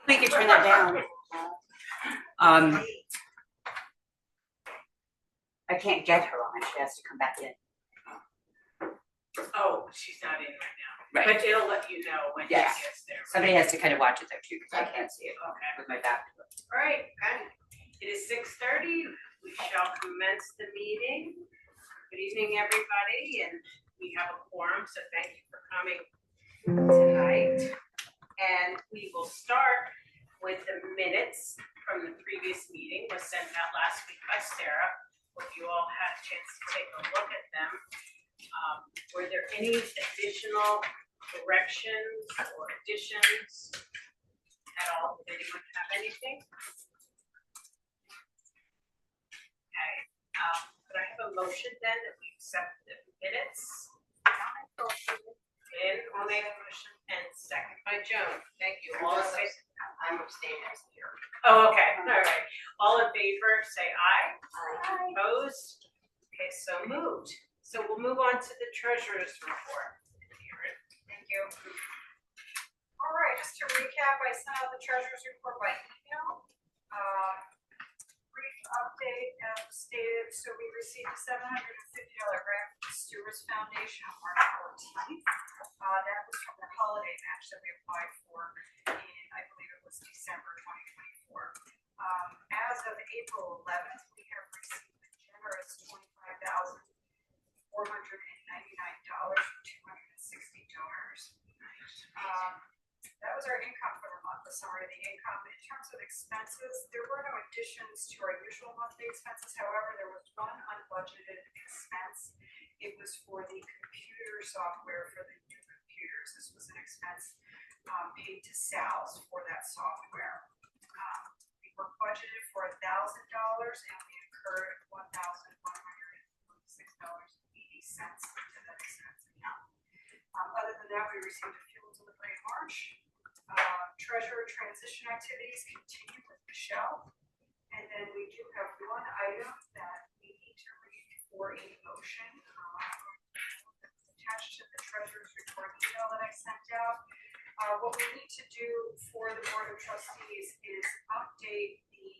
We could turn that down. I can't get her on. She has to come back in. Oh, she's not in right now. Right. But it'll let you know when she Yes. gets there. Somebody has to kind of watch it though too, because I can't see it Okay. with my back to it. All right, good. It is 6:30. We shall commence the meeting. Good evening, everybody, and we have a quorum, so thank you for coming tonight. And we will start with the minutes from the previous meeting, was sent out last week by Sarah. Hope you all had a chance to take a look at them. Were there any additional corrections or additions at all? Did anyone have anything? Okay, could I have a motion then that we accept the minutes? And I'll make a motion and second by Joan. Thank you. All in favor? I'm abstaining as here. Oh, okay, all right. All in favor, say aye. Aye. Opposed? Okay, so moved. So we'll move on to the treasurer's report. Thank you. All right, just to recap, I sent out the treasurer's report by email. Brief update as stated. So we received a $750 grant from the Stewards Foundation on March 14th. That was from the holiday match that we applied for in, I believe it was December 2024. As of April 11th, we have received a generous $25,499 from 260 donors. That was our income for the month, the summary of the income. In terms of expenses, there were no additions to our usual monthly expenses. However, there was one unbudgeted expense. It was for the computer software for the new computers. This was an expense paid to Sal's for that software. We were budgeted for $1,000 and we incurred $1,146.80 into that expense account. Other than that, we received a fuel delivery in March. Treasurer transition activities continue with Michelle. And then we do have one item that we need to read for a motion. Attached to the treasurer's report email that I sent out. What we need to do for the Board of Trustees is update the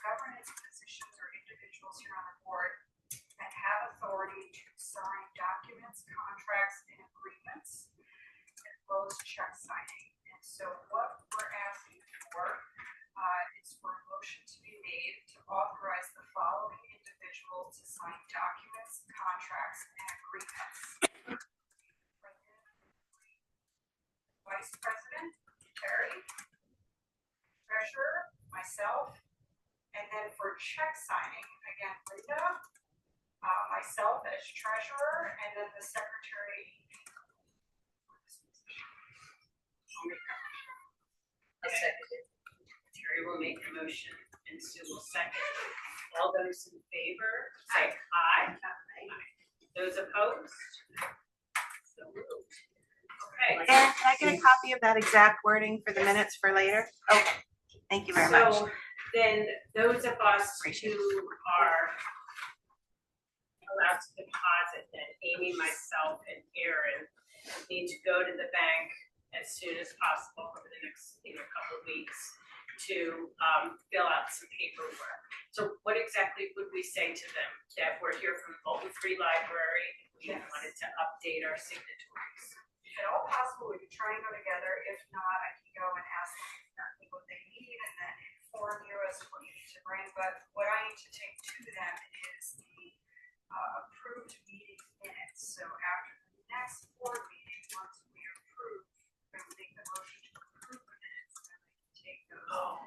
governance positions or individuals here on the board that have authority to sign documents, contracts, and agreements, as well as check signing. And so what we're asking for is for a motion to be made to authorize the following individuals to sign documents, contracts, and agreements. Vice President, Terry, Treasurer, myself, and then for check signing, again, Linda, myself as Treasurer, and then the Secretary. I'll second it. Terry will make the motion and Sue will second. All those in favor, say aye. Those opposed? So moved. Okay. And can I get a copy of that exact wording for the minutes for later? Okay, thank you very much. So then those of us who are allowed to deposit, then Amy, myself, and Erin need to go to the bank as soon as possible over the next couple of weeks to fill out some paperwork. So what exactly would we say to them? That we're here from Bolton Free Library, we wanted to update our signatories. If at all possible, we could try and go together. If not, I can go and ask them exactly what they need and then inform you as to what you need to bring. But what I need to take to them is the approved meeting minutes. So after the next board meeting, once we approve, we're going to make the motion to approve the minutes and then we can take those. Oh,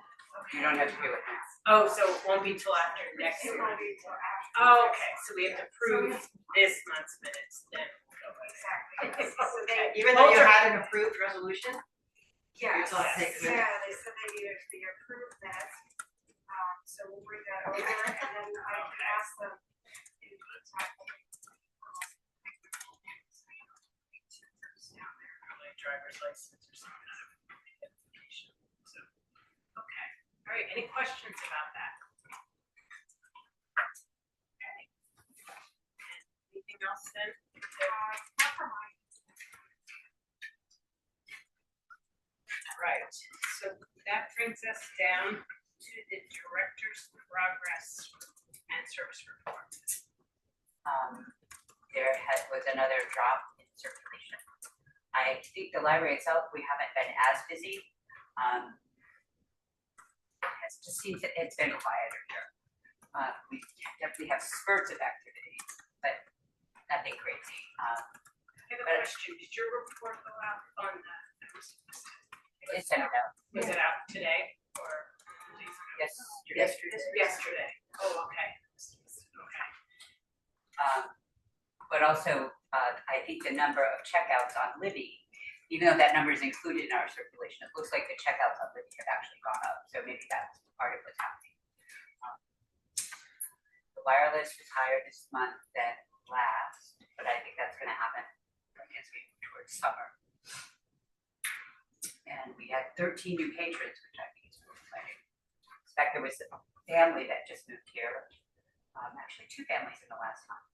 You don't have to do it now. oh, so it won't be till after next It year. won't be until after. Oh, okay, so we have to approve this month's minutes, then we'll go with it. Exactly. So they, Even though you had an approved resolution? yes, So it takes a minute. yeah, they said they needed the approved minutes. So we'll bring that over and then I can ask them in the meantime. Down there. Probably a driver's license or some kind of identification. So, okay. All right. Any questions about that? Okay. Anything else then? Not for mine. right, so that brings us down to the director's progress and service report. Was another drop in circulation. I think the library itself, we haven't been as busy. It just seems that it's been quieter here. We definitely have spurts of activity, but nothing crazy. I have a question, did your report go out on the? It sent it out. Was it out today or? Yes. Yesterday. Oh, okay. Okay. But also, I think the number of checkouts on Libby, even though that number is included in our circulation, it looks like the checkouts on Libby have actually gone up. So maybe that's part of what's happening. The wireless was higher this month than last, but I think that's going to happen as we move towards summer. And we had 13 new patrons, which I think is really exciting. In fact, there was a family that just moved here. Actually, 2 families in the last month.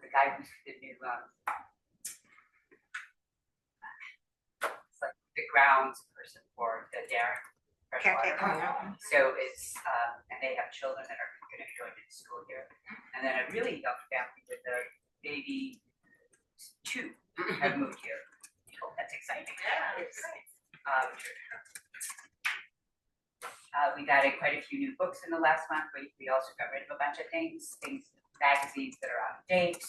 The guy who's the new, it's like the grounds person for the Darren freshwater. Caretaker. So it's, and they have children that are going to be going to school here. And then a really young family with a baby, 2 have moved here. Oh, that's exciting. Yeah, it's great. We've added quite a few new books in the last month. We also got rid of a bunch of magazines that are out of date.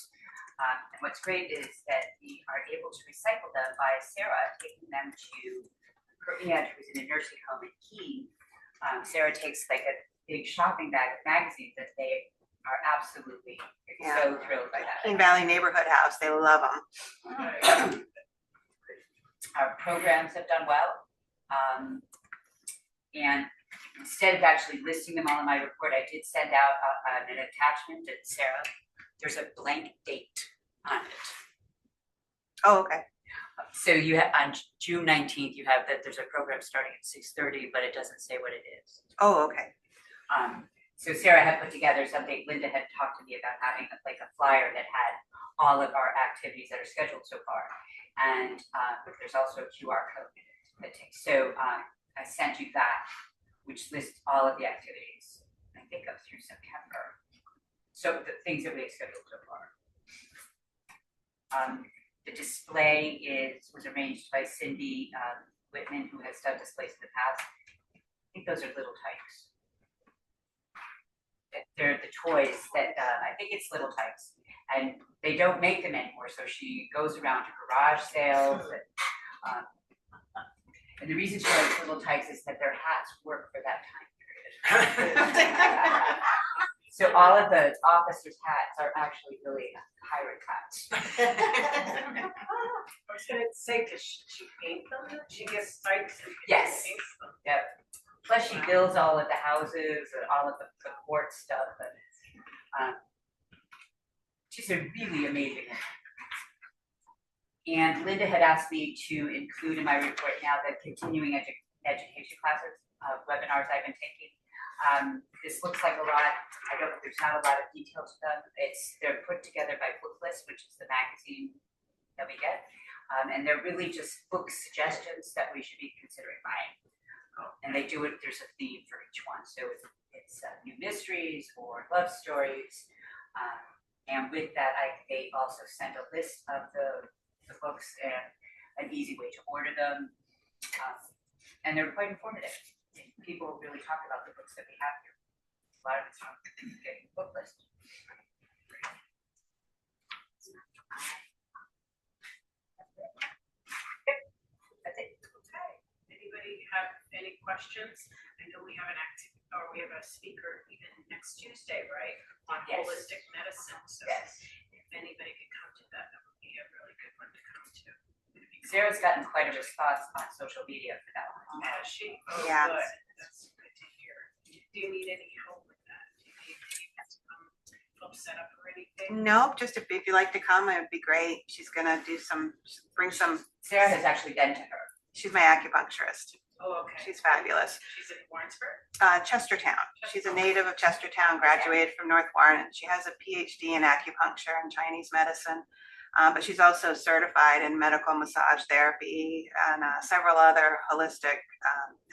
And what's great is that we are able to recycle them by Sarah taking them to her aunt who's in a nursing home in Keene. Sarah takes like a big shopping bag of magazines that they are absolutely so thrilled by that. Keene Valley Neighborhood House, they love them. Our programs have done well. And instead of actually listing them all in my report, I did send out an attachment to Sarah. There's a blank date on it. Oh, okay. So you have on June 19th, you have that there's a program starting at 6:30, but it doesn't say what it is. Oh, okay. So Sarah had put together something. Linda had talked to me about having like a flyer that had all of our activities that are scheduled so far, and there's also a QR code that takes. So I sent you that, which lists all of the activities. I think up through September. So the things that we have scheduled so far. The display was arranged by Cindy Whitman, who has done displays in the past. I think those are Little Tykes. They're the toys that I think it's Little Tykes, and they don't make them anymore. So she goes around to garage sales, and the reason she likes Little Tykes is that their hats work for that time period. So all of the officers' hats are actually really pirate hats. I was gonna say, does she paint them? She gets spikes and Yes. paints them. Yep. Plus she builds all of the houses and all of the court stuff, and she's a really amazing woman. And Linda had asked me to include in my report now the continuing education classes, webinars I've been taking. This looks like a lot. There's not a lot of detail to them. They're put together by Booklist, which is the magazine that we get. And they're really just book suggestions that we should be considering buying. And they do it, there's a theme for each one. So it's new mysteries or love stories. And with that, they also send a list of the books and an easy way to order them. And they're quite informative. People really talk about the books that we have here. A lot of it's from getting the book list. That's it. Okay. Anybody have any questions? I know we have we have a speaker even next Tuesday, right? On Yes. holistic medicine. So Yes. if anybody could come to that, that would be a really good one to come to. Sarah's gotten quite a response on social media for that one. Has she? Oh, Yeah. good. That's good to hear. Do you need any help with that? Do you need help set up or anything? Nope, just if you'd like to come, it'd be great. She's gonna bring some, Sarah has actually been to her. she's my acupuncturist. Oh, okay. She's fabulous. She's in Warrensburg? Chestertown. She's a native of Chestertown, graduated from North Warren. She has a PhD in acupuncture and Chinese medicine. But she's also certified in medical massage therapy and several other holistic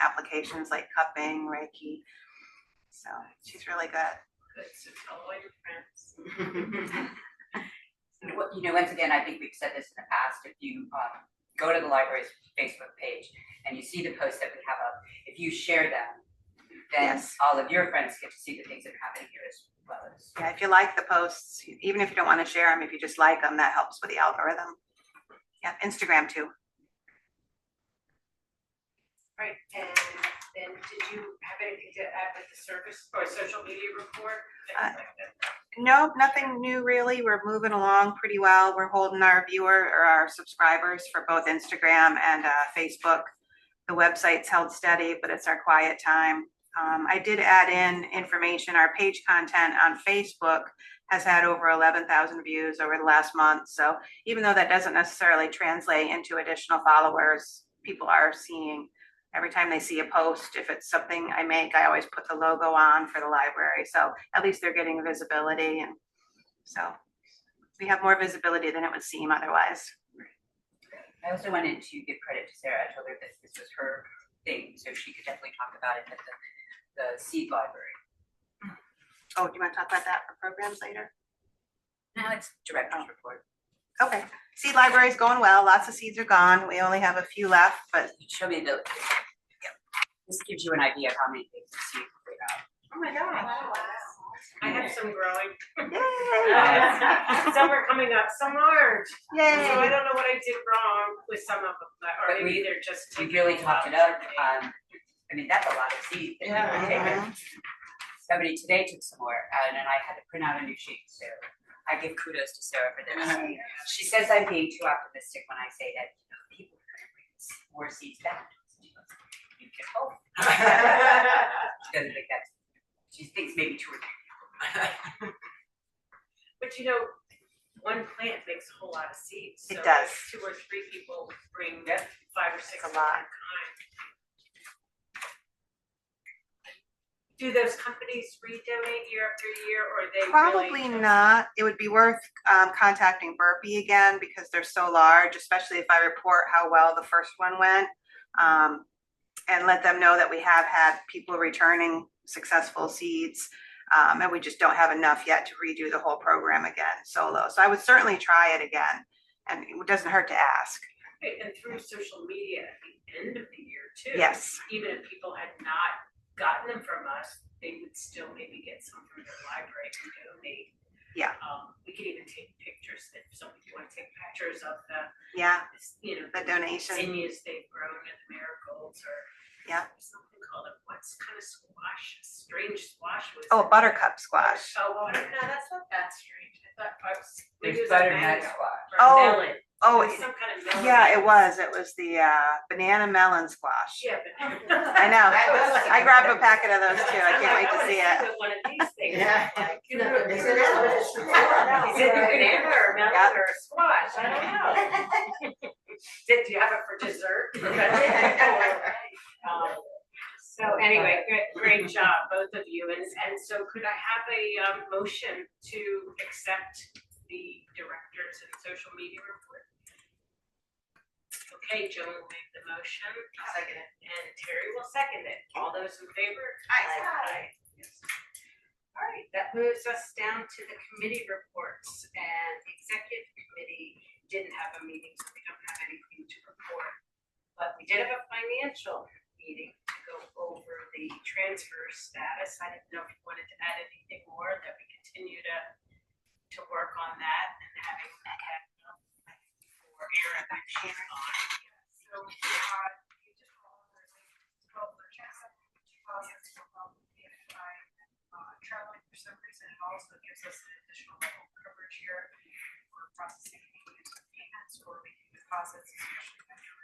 applications like cupping, Reiki. So she's really good. Good, so tell all your friends. Once again, I think we've said this in the past, if you go to the library's Facebook page and you see the posts that we have up, if you share them, then Yes. all of your friends get to see the things that are happening here as well as. Yeah, if you like the posts, even if you don't want to share them, if you just like them, that helps with the algorithm. Yeah, Instagram too. Right, and then did you have anything to add with the service or social media report? No, nothing new really. We're moving along pretty well. We're holding our our subscribers for both Instagram and Facebook. The website's held steady, but it's our quiet time. I did add in information. Our page content on Facebook has had over 11,000 views over the last month. So even though that doesn't necessarily translate into additional followers, people are seeing every time they see a post. If it's something I make, I always put the logo on for the library. So at least they're getting visibility. And so we have more visibility than it would seem otherwise. I also wanted to give credit to Sarah. I told her that this was her thing, so she could definitely talk about it at the seed library. Oh, do you want to talk about that for programs later? No, it's director's report. Okay. Seed library's going well. Lots of seeds are gone. We only have a few left, but Show me the. This gives you an idea of how many things the seed will bring out. Oh my God. I have some growing. yay! Some are coming up, some aren't. So I Yay! don't know what I did wrong with some of them, or But maybe they're just We taking. really a talked while it up. to That's a lot of seed that you've taken. Somebody today took some more, and then I had to print out a new sheet. So I give kudos to Sarah for this. She says I'm being too optimistic when I say that people are going to bring more seeds back. She goes, you can hope. She doesn't think that's. She thinks maybe 2 or 3 people. But one plant makes a whole lot of seeds. It So does. if 2 or 3 people bring Yeah. 5 or 6 a of lot. different kinds. Do those companies redonate year after year, or are they Probably really just- not. It would be worth contacting Burpee again because they're so large, especially if I report how well the first one went. And let them know that we have had people returning successful seeds. And we just don't have enough yet to redo the whole program again solo. So I would certainly try it again. And it doesn't hurt to ask. Right, and through social media at the end of the year too. Yes. Even if people had not gotten them from us, they would still maybe get some from their library and donate. Yeah. We could even take pictures if some people want to take pictures of the, Yeah. the The donation. zinnias they've grown and the marigolds or. Yeah. Something called what's kind of squash, strange squash was. Oh, it? buttercup squash. Oh, no, that's not that strange. I thought I was. maybe There's it was a butternut mango squash. or Oh, melon. Oh, It was some kind of melon. yeah, it was. It was the banana melon squash. Yeah, but. I know. I grabbed a packet of those too. I can't wait to see it. One of these things. Yeah. Like, Is it Is it a banana or a melon Yep. or a squash? I don't know. Do you have it for dessert? So anyway, great job, both of you. And so could I have a motion to accept the directors and social media report? Okay, Joan will make the motion. Second it. And Terry will second it. All those in favor? Aye. Yes. All right, that moves us down to the committee reports, and the executive committee didn't have a meeting, so we don't have anything to report. But we did have a financial meeting to go over the transfer status. I didn't know if you wanted to add anything more, that we continue to work on that and having that for Aaron on. So, you just call the checks up deposits from BFI traveling for some reason. It also gives us an additional level of coverage here for processing payments or making deposits, especially when you're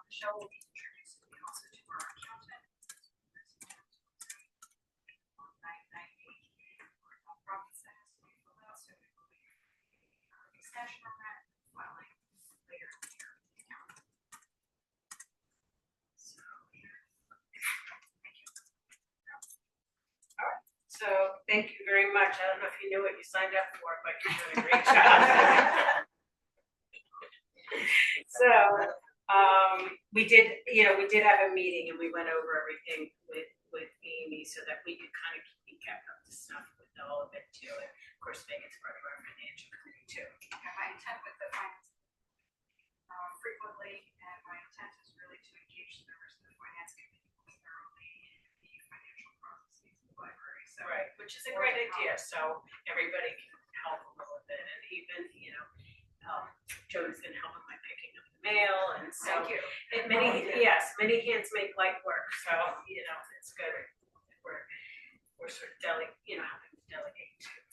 Michelle will be introducing me also to our accountant. 998 nonprofits that has to be filled out, so we will be extension on that filing later in the year. So, thank you. So thank you very much. gosh, I don't know if you knew what you signed up for, but you're doing a great job. So, we did have a meeting and we went over everything with Amy so that we could kind of keep kept up to stuff with all of it too. And of course, Megan's part of our financial committee too. And my intent with the finance, frequently, and my intent is really to engage the members of the finance committee more thoroughly in the financial processes of the library, so. Right, which is a great idea, so everybody can help a little bit, and even, Joan's been helping by picking up the mail, and so. Thank you. And many hands make light work, so, it's good. We're sort of helping to delegate too.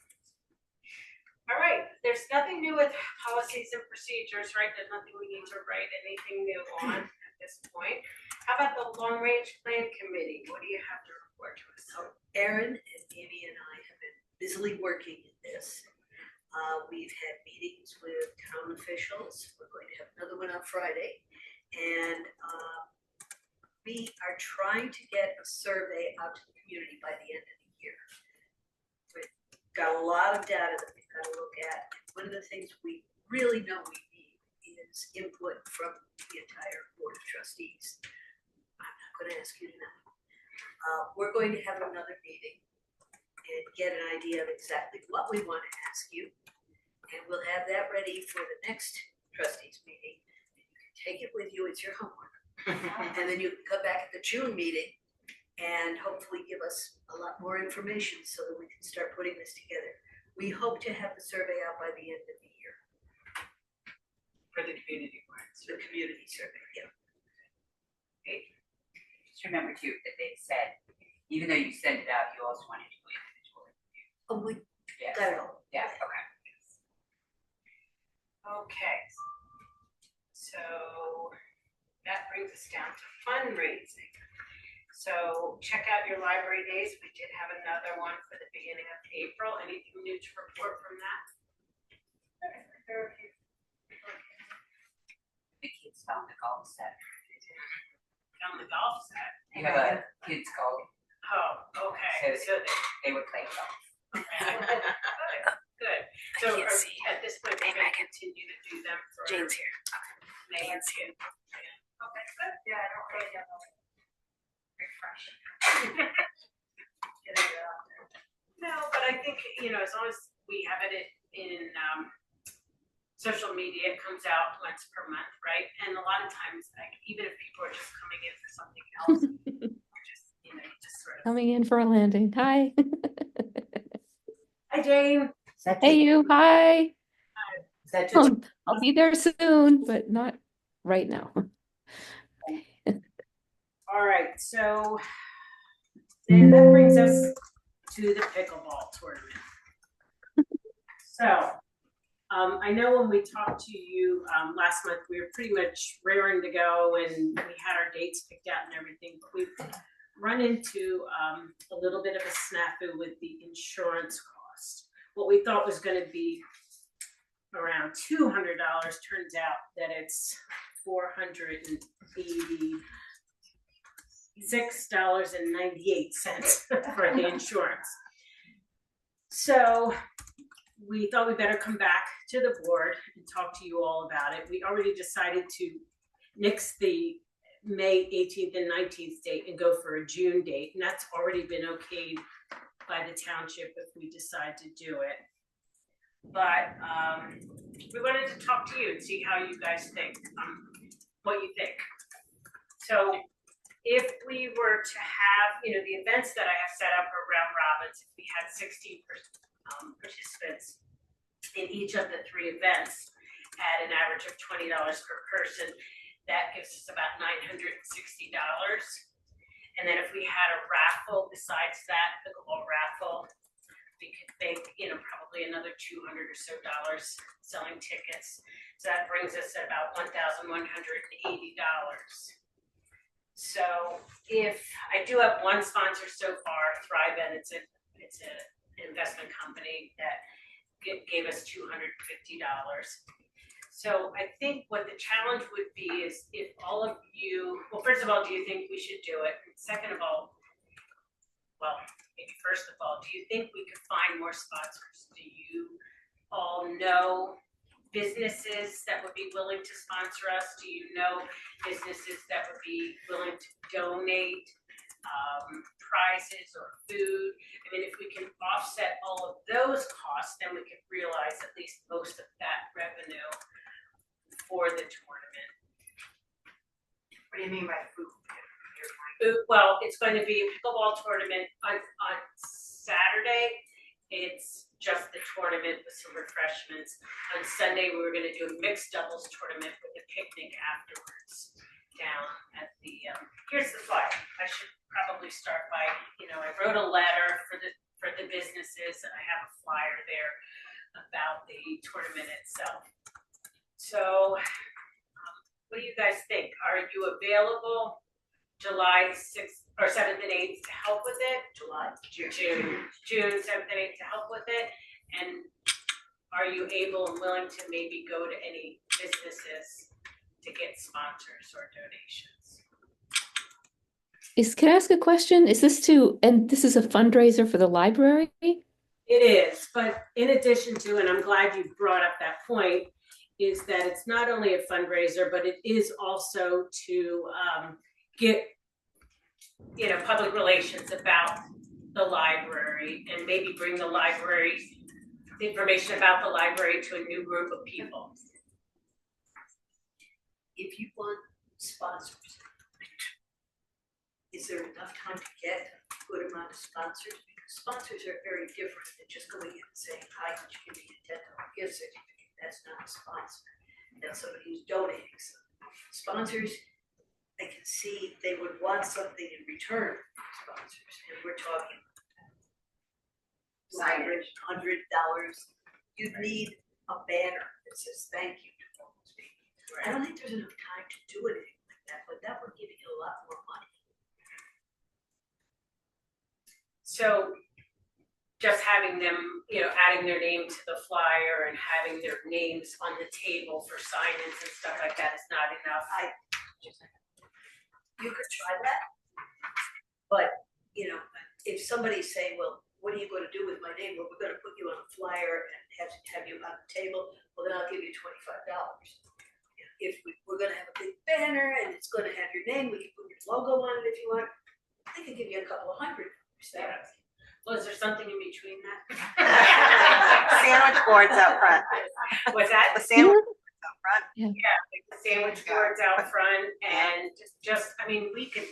All right, there's nothing new with policies and procedures, right? There's nothing we need to write anything new on at this point. How about the long range plan committee? What do you have to report to us? So Erin and Amy and I have been busily working in this. We've had meetings with town officials. We're going to have another one on Friday. And we are trying to get a survey out to the community by the end of the year. We've got a lot of data that we've got to look at. One of the things we really know we need is input from the entire board of trustees. I'm not going to ask you to know. We're going to have another meeting and get an idea of exactly what we want to ask you. And we'll have that ready for the next trustees meeting. And you can take it with you, it's your homework. And then you can come back at the June meeting and hopefully give us a lot more information so that we can start putting this together. We hope to have the survey out by the end of the year. For the community ones. The community survey, yeah. Just remember too, that they said, even though you send it out, you also want to do individual review. Oh, we Yes. got it all. Yeah, okay. Okay. So that brings us down to fundraising. So check out your library days. We did have another one for the beginning of April. Anything new to report from that? The kids found the golf set. On the golf set. You have a kids golf, Oh, okay. So they would play golf. good. So at this point, we're going to continue to do them for. Jane's here. May and June. Okay, good. Yeah, I don't really know. Refresh. No, but I think, as long as we have it in social media, it comes out once per month, right? And a lot of times, like, even if people are just coming in for something else, or just, you just sort of. Coming in for a landing. Hi. Hi, Jane. Hey, you. Hi. Is that just I'll be there soon, but not right now. All right, so then that brings us to the pickleball tournament. So, I know when we talked to you last month, we were pretty much raring to go and we had our dates picked out and everything, but we've run into a little bit of a snafu with the insurance cost. What we thought was going to be around $200 turns out that it's $486.98 for the insurance. So we thought we better come back to the board and talk to you all about it. We already decided to nix the May 18th and 19th date and go for a June date, and that's already been okayed by the township if we decide to do it. But we wanted to talk to you and see how you guys think, what you think. So if we were to have, the events that I have set up are round robins, if we had 16 participants in each of the 3 events at an average of $20 per person, that gives us about $960. And then if we had a raffle besides that, the pickleball raffle, we could make, probably another $200 or so selling tickets. So that brings us at about $1,180. So if I do have one sponsor so far, Thrive, and it's an investment company that gave us $250. So I think what the challenge would be is if all of you, well, first of all, do you think we should do it? And second of all, well, maybe first of all, do you think we could find more sponsors? Do you all know businesses that would be willing to sponsor us? Do you know businesses that would be willing to donate prizes or food? I mean, if we can offset all of those costs, then we could realize at least most of that revenue for the tournament. What do you mean by food? Well, it's going to be a pickleball tournament on Saturday. It's just the tournament with some refreshments. On Sunday, we were gonna do a mixed doubles tournament with a picnic afterwards down at the, here's the flyer. I should probably start by, I wrote a letter for the businesses, and I have a flyer there about the tournament itself. So, what do you guys think? Are you available July 6th or 7th and 8th to help with it? June 7th and 8th to help with it. And are you able and willing to maybe go to any businesses to get sponsors or donations? Can I ask a question? Is this and this is a fundraiser for the library? It is, but in addition to, and I'm glad you brought up that point, is that it's not only a fundraiser, but it is also to get public relations about the library and maybe bring the information about the library to a new group of people. If you want sponsors, is there enough time to get a good amount of sponsors? Because sponsors are very different than just going in and saying, hi, could you give me a $10 gift certificate? That's not a sponsor. That's somebody who's donating something. Sponsors, I can see they would want something in return from sponsors, and we're talking $100. You'd need a banner that says thank you to all those people. I don't think there's enough time to do anything like that, but that would give you a lot more money. So just having them, adding their name to the flyer and having their names on the table for sign-ins and stuff like that is not enough. You could try that, but, if somebody's saying, well, what are you gonna do with my name? Well, we're gonna put you on a flyer and have you on the table, well, then I'll give you $25. If we're gonna have a big banner and it's gonna have your name, we can put your logo on it if you want, I can give you a couple of $100. Yeah. Well, is there something in between that? Sandwich boards out front. What's that? The sandwich boards out front. Yeah, like the sandwich boards out front, and we can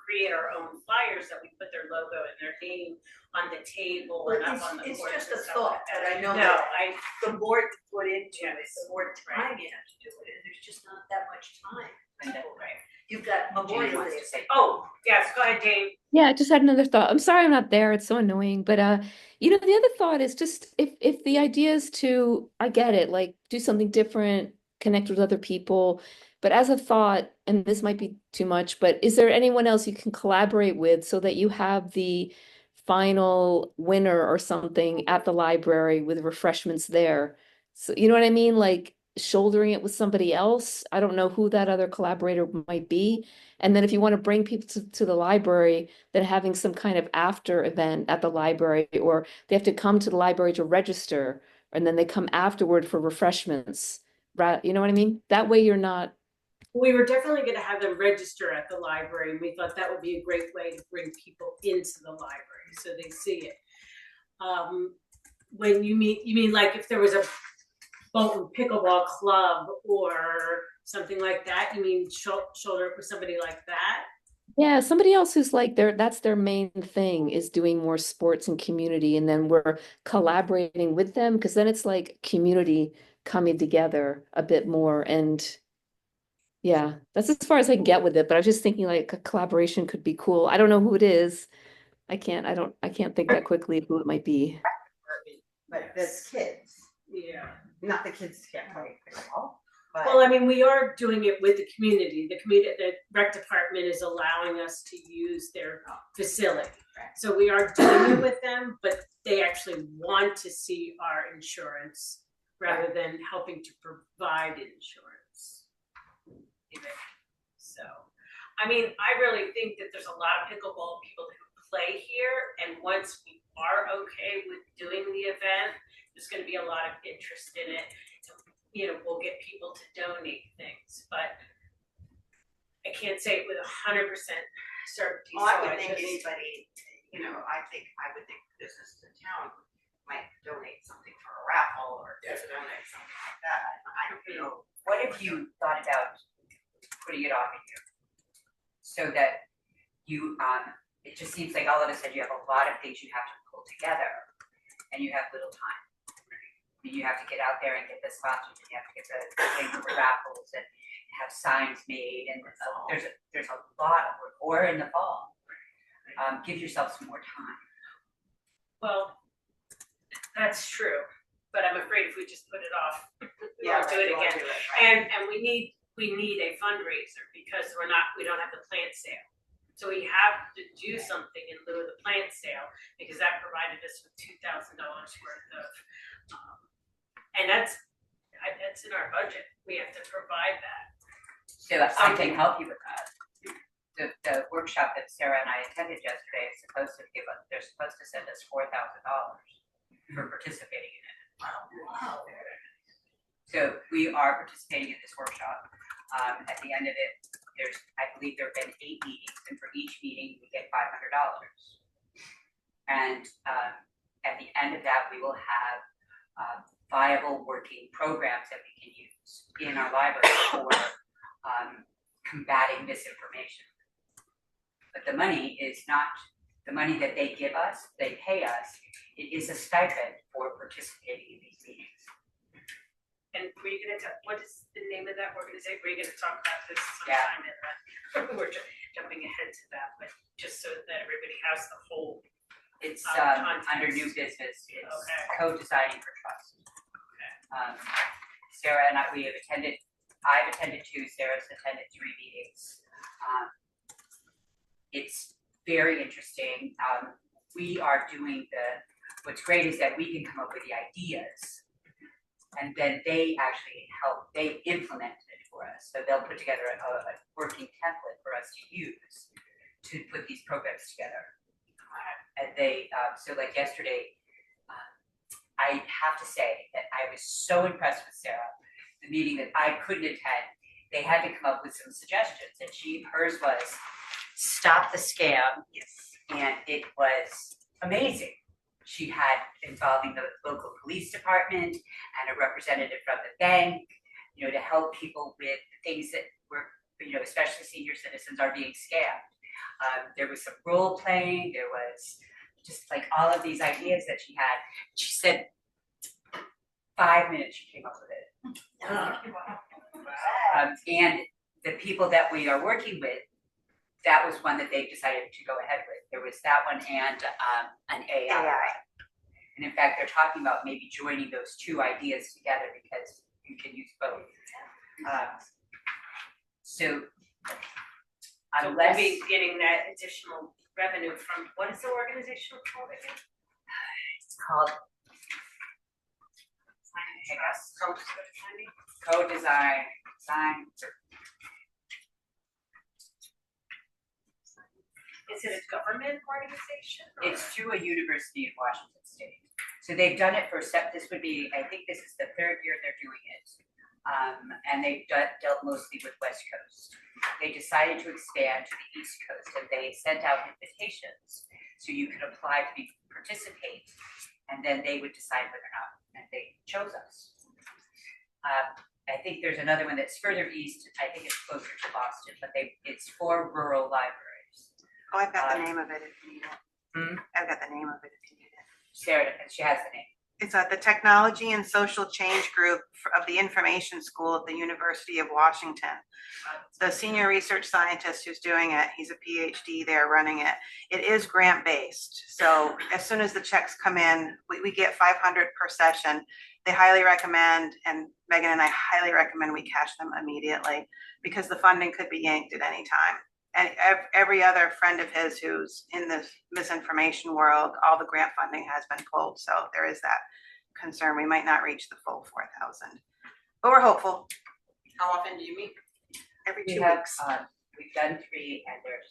create our own flyers that we put their logo and their name on the table Well, and up on the it's boards just and a stuff thought, like that. but I know No, that the more to put into it, Yes. the more time you have to do it, and there's just not that much time. right. You've got Jane Memorial wants Day. to say. Oh, yes, go ahead, Jane. Yeah, I just had another thought. I'm sorry I'm not there. It's so annoying. But the other thought is just if the idea is to, I get it, like do something different, connect with other people. But as a thought, and this might be too much, but is there anyone else you can collaborate with so that you have the final winner or something at the library with refreshments there? So you know what I mean? Like shouldering it with somebody else. I don't know who that other collaborator might be. And then if you want to bring people to the library, then having some kind of after event at the library, or they have to come to the library to register, and then they come afterward for refreshments. Right? You know what I mean? That way you're not. We were definitely going to have them register at the library, and we thought that would be a great way to bring people into the library so they see it. When you mean like if there was a Bolton pickleball club or something like that? You mean shoulder it with somebody like that? Yeah, somebody else who's like that's their main thing is doing more sports and community, and then we're collaborating with them because then it's like community coming together a bit more. And yeah, that's as far as I can get with it. But I was just thinking like a collaboration could be cool. I don't know who it is. I can't think that quickly who it might be. But there's kids, Yeah. not the kids can't play pickleball, but Well, I mean, we are doing it with the community. The rec department is allowing us to use their facility. So we are doing it with them, but they actually want to see our insurance rather than helping to provide insurance. So, I mean, I really think that there's a lot of pickleball people who play here, and once we are okay with doing the event, there's gonna be a lot of interest in it. You know, we'll get people to donate things, but I can't say it with 100% certainty. Well, I so would think just- anybody, I would think businesses in town might donate something for a raffle or donate something like that. I don't know. What if you thought about putting it off a year? So that you, it just seems like all of a sudden you have a lot of things you have to pull together and you have little time. You have to get out there and get the sponsors, and you have to get the things for raffles and have signs made, and there's a lot of work, or in the fall. Give yourself some more time. Well, that's true, but I'm afraid if we just put it off, we Yeah, won't do it you won't again. do it, right. And we need a fundraiser because we don't have the plant sale. So we have to do something in lieu of the plant sale because that provided us with $2,000 worth of, and that's in our budget. We have to provide that. So I can help you with that. The workshop that Sarah and I attended yesterday is supposed to they're supposed to send us $4,000 for participating in it. Wow. So we are participating in this workshop. At the end of it, I believe there have been 8 meetings, and for each meeting, we get $500. And at the end of that, we will have viable working programs that we can use in our library for combating misinformation. But the money is not the money that they give us, they pay us. It is a stipend for participating in these meetings. And were you gonna what is the name of that organization? Were you gonna talk about this Yeah. sometime in that? We're jumping ahead to that, but just so that everybody has the whole. It's Context. under new business, it's Okay. co-designing for trust. Sarah and I've attended 2, Sarah's attended 3 meetings. It's very interesting. We are doing what's great is that we can come up with the ideas and then they implement it for us. So they'll put together a working template for us to use to put these programs together. And so like yesterday, I have to say that I was so impressed with Sarah, the meeting that I couldn't attend. They had to come up with some suggestions, and hers was stop the scam. Yes. And it was amazing. She had involving the local police department and a representative from the bank, to help people with things that were, especially senior citizens are being scammed. There was some role playing, there was just like all of these ideas that she had. She said 5 minutes she came up with it. And the people that we are working with, that was one that they decided to go ahead with. There was that one and an AI. And in fact, they're talking about maybe joining those 2 ideas together because you can use both. So unless Maybe getting that additional revenue from, what is the organization called again? it's called co-design, Is it a government organization? or- it's through a university in Washington State. So they've done it this would be, I think this is the 3rd year they're doing it. And they've dealt mostly with West Coast. They decided to expand to the East Coast and they sent out invitations so you could apply to participate, and then they would decide whether or not, and they chose us. I think there's another one that's further east, I think it's closer to Boston, but it's for rural libraries. Oh, I've got the name of it if you need it. Hmm? I've got the name of it if you need it. Sarah, she has the name. It's the Technology and Social Change Group of the Information School at the University of Washington. The senior research scientist who's doing it, he's a PhD there running it. It is grant-based. So as soon as the checks come in, we get 500 per session. They highly recommend, and Megan and I highly recommend we cash them immediately because the funding could be yanked at any time. And every other friend of his who's in this misinformation world, all the grant funding has been pulled. So there is that concern. We might not reach the full 4,000, but we're hopeful. How often do you meet? Every We 2 have, weeks. we've done 3 and there's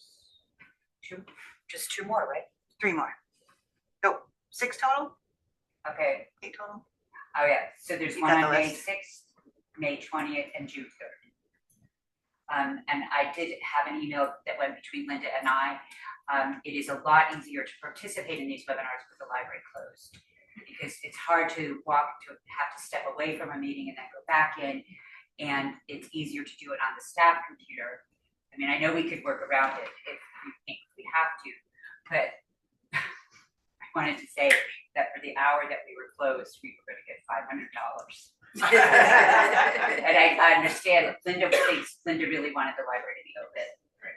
2 Just 2 more, right? 3 more. Oh, 6 total? Okay, 8 total? oh yeah, so there's You one got the on May list. 6th, May 20th, and June 3rd. And I did have an email that went between Linda and I. It is a lot easier to participate in these webinars with the library closed, because it's hard to have to step away from a meeting and then go back in, and it's easier to do it on the staff computer. I mean, I know we could work around it if we think we have to, but I wanted to say that for the hour that we were closed, we were going to get $500. And I understand Linda really wanted the library to be open,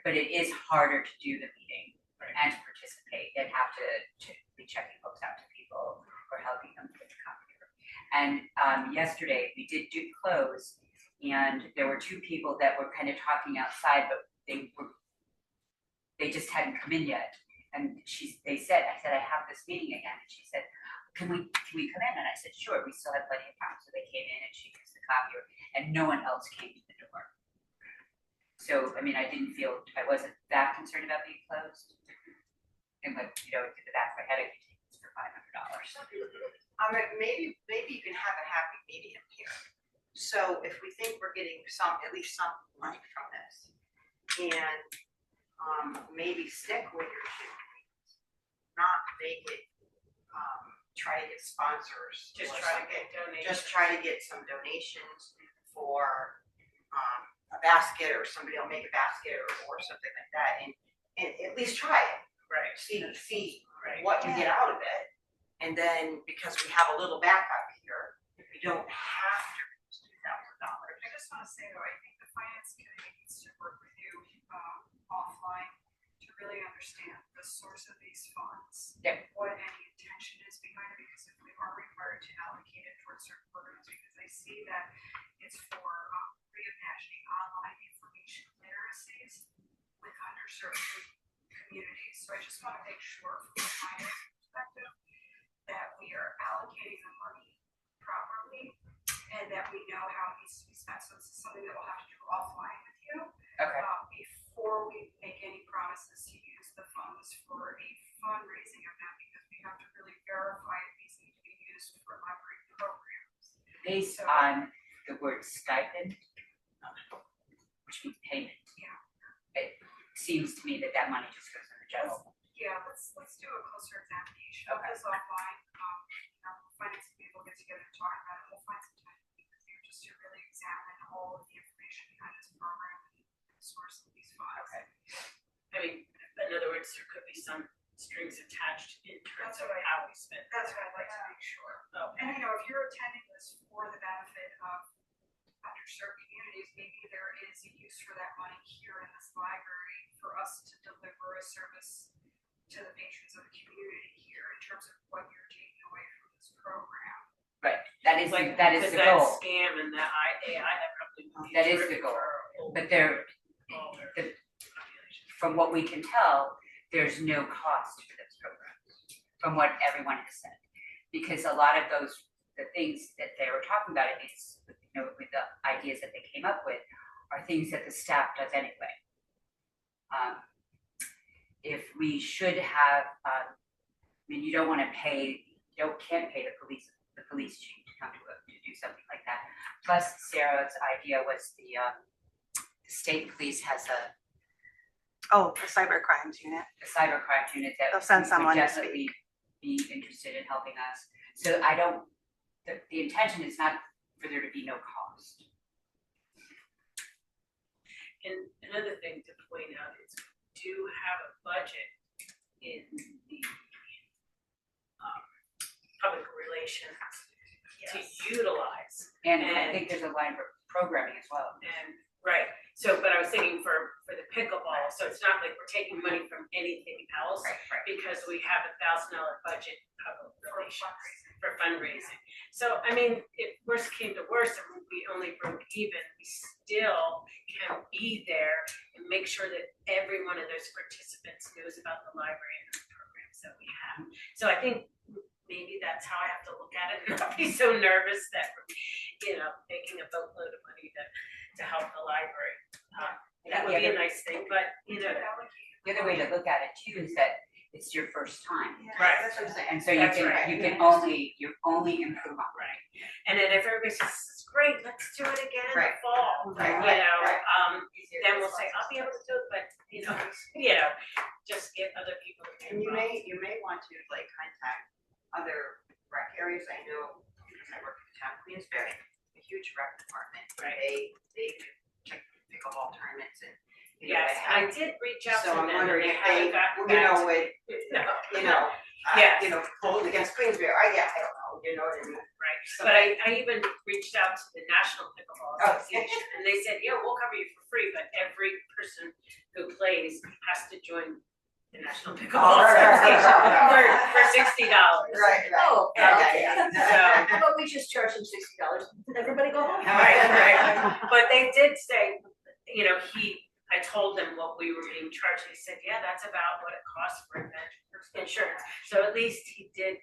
but it is harder to do the meeting and to participate and have to be checking books out to people or helping them with the computer. And yesterday we did close, and there were 2 people that were kind of talking outside, but they just hadn't come in yet. And I said, I have this meeting again, and she said, can we come in? And I said, sure, we still have plenty of time. So they came in and she used the copier, and no one else came to the door. So, I mean, I wasn't that concerned about being closed. And like, to the back of my head, I could take this for $500. Maybe you can have a happy medium here. So if we think we're getting at least some money from this, and maybe stick with your June meetings, not make it, try to get sponsors. Just or try to something. get donations. Just try to get some donations for a basket, or somebody will make a basket or something like that, and at least try it. Right. See Right. what you get out of it, and then because we have a little backup here, we don't have to use $2,000. I just want to say though, I think the finance committee needs to work with you offline to really understand the source of these funds. Yep. What any intention is behind it, because if we are required to allocate it towards certain programs, because I see that it's for reimagining online information literacies with underserved communities. So I just want to make sure from a finance perspective that we are allocating the money properly and that we know how it needs to be spent. So this is something that we'll have to do offline with you. Okay. Before we make any promises to use the funds for a fundraising event, because we have to really verify if these need to be used for library programs. Based on the word stipend, which means payment. Yeah. It seems to me that money just goes in the general. Yeah, let's do a closer examination of this offline. Finance committee will get together and talk about it. We'll find some time to meet with you just to really examine all of the information behind this program and the source of these funds. Okay. I mean, in other words, there could be some strings attached in terms That's of what how we spend. That's what I'd like to make sure. Oh, And if you're attending this for the benefit of underserved communities, maybe there is a use for that money here in this library for us to deliver a service to the patrons of the community here in terms of what you're taking away from this program. Right, that is like, the because goal. that scam and that AI, that probably would be That is the terrific goal. for But there, older the- population. from what we can tell, there's no cost for this program, from what everyone has said. Because a lot of the things that they were talking about in these, with the ideas that they came up with, are things that the staff does anyway. If we should have, you don't want to pay, can't pay the police chief to come to do something like that. Plus, Sarah's idea was the state police has The cyber crimes unit. a cybercrime unit that They'll send someone would to definitely be interested in helping us. So the intention is not for there to be no cost. And another thing to point out is we do have a budget in the public relations to utilize. And I think there's a line for programming as well. And, right, so, but I was thinking for the pickleball, so it's not like we're taking money from anything else. Right. Because we have $1,000 budget public relations for fundraising. So, I mean, if worst came to worst, and we only broke even, we still can be there and make sure that every one of those participants knows about the library and the programs that we have. So I think maybe that's how I have to look at it, and not be so nervous that we're, making a boatload of money to help the library. That would be a nice thing, but, We did allocate the other way to look at it too is that it's your first time. Right. That's what I'm saying. And so you That's can, right. you only improve on. Right, and then if everybody says, this is great, let's do it again in the Right. fall, Right, you right, know, right. then we'll say, I'll be able to do it, but, just get other people to get And you involved. may want to like contact other rec areas. I know, because I work at the town of Queensberry, a huge rec department. Right. They check pickleball tournaments and, you know, Yes, they I have. did reach out So to I'm them, and wondering they if they, haven't gotten you back know, to with, No. Yes. hold against Queensberry, I don't know, you know what I mean? Right, but I even reached out to the National Pickleball Oh. Association, and they said, yeah, we'll cover you for free, but every person who plays has to join the National Oh, Pickleball right, Association right, for $60. Right, right. Oh, Okay. So- How about we just charge them $60, everybody go home? Right. But they did say, I told them what we were being charged, he said, yeah, that's about what it costs for insurance. So at least he did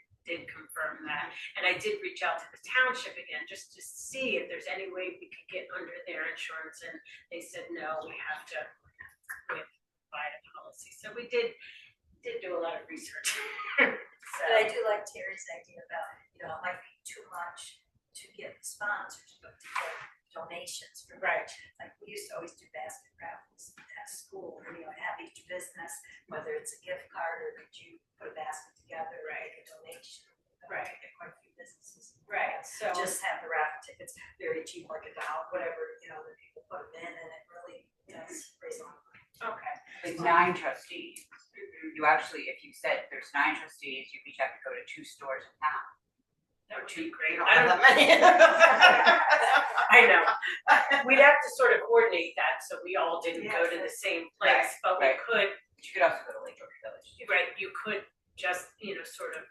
confirm that. And I did reach out to the township again, just to see if there's any way we could get under their insurance, and they said, no, we have to buy a policy. So we did do a lot of research. But I do like Terry's idea about, it might be too much to get sponsors, but to get donations for. Right. Like, we used to always do basket raffles at school, and, have each business, whether it's a gift card or could you put a basket together, Right. make a donation. Right. Get quite a few businesses. Right, so. Just have the raffle tickets, very cheap, like $1, whatever, that people put them in, and it really does raise a lot of money. Okay. With 9 trustees, you actually, if you said there's 9 trustees, you each have to go to 2 stores in town. That would be great. You don't I have don't, that many. I know. We'd have to sort of coordinate that, so we all didn't go to the same place, but we Right. could, You could also go to Lake George Village. right, you could just, sort of,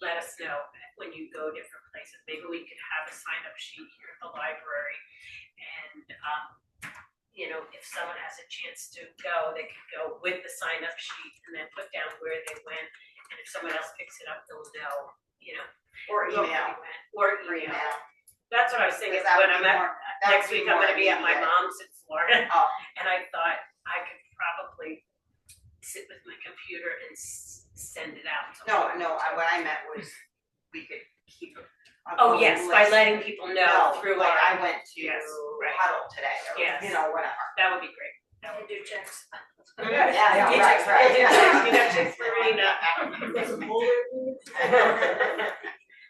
let us know when you go different places. Maybe we could have a sign-up sheet here at the library, and, if someone has a chance to go, they could go with the sign-up sheet and then put down where they went, and if someone else picks it up, they'll know, Or where email. we went. Or Or email. email. That's what I was thinking, Because that when would I'm be at, more- that next would be week, I'm more gonna be at my immediate. mom's in Florida, Oh, and I thought I could probably sit with my computer and send it out. to no, them. what I meant was we could keep a. Oh, yes, by list. letting people know through like our, I went to yes, right. Huddle today, or, Yes. whatever. that would be great. That And would do checks. Yeah, You right, just- right. Chicks Marina.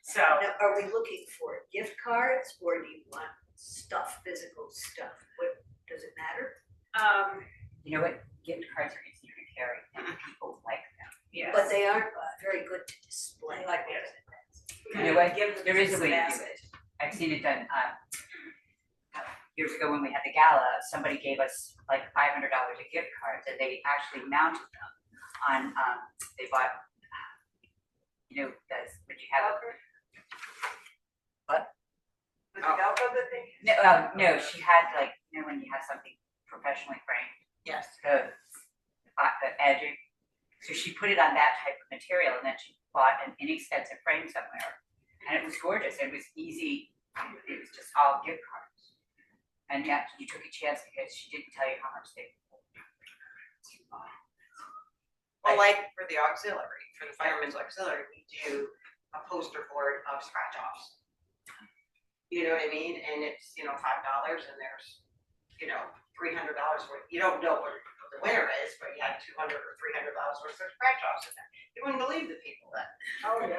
So, Now, are we looking for gift cards or do you want stuff, physical stuff? What, does it matter? You know what? Gift cards are easier to carry and people like them. yes. But they aren't very good to display. Like, Yes. You know what? Give them There is a way to do basket. it. I've seen it done, years ago when we had the gala, somebody gave us like $500 of gift cards and they actually mounted them on, they bought, would you have? What? Was it Velcro that they? No, she had like, when you have something professionally framed, Yes. the edging. So she put it on that type of material and then she bought an inexpensive frame somewhere. And it was gorgeous. It was easy. It was just all gift cards. And yet you took a chance because she didn't tell you how much they. Well, like for the auxiliary, for the firemen's auxiliary, we do a poster board of scratch offs. You know what I mean? And it's, $5 and there's, $300 worth. You don't know what the winner is, but you have $200 or $300 worth of scratch offs in there. You wouldn't believe the people that want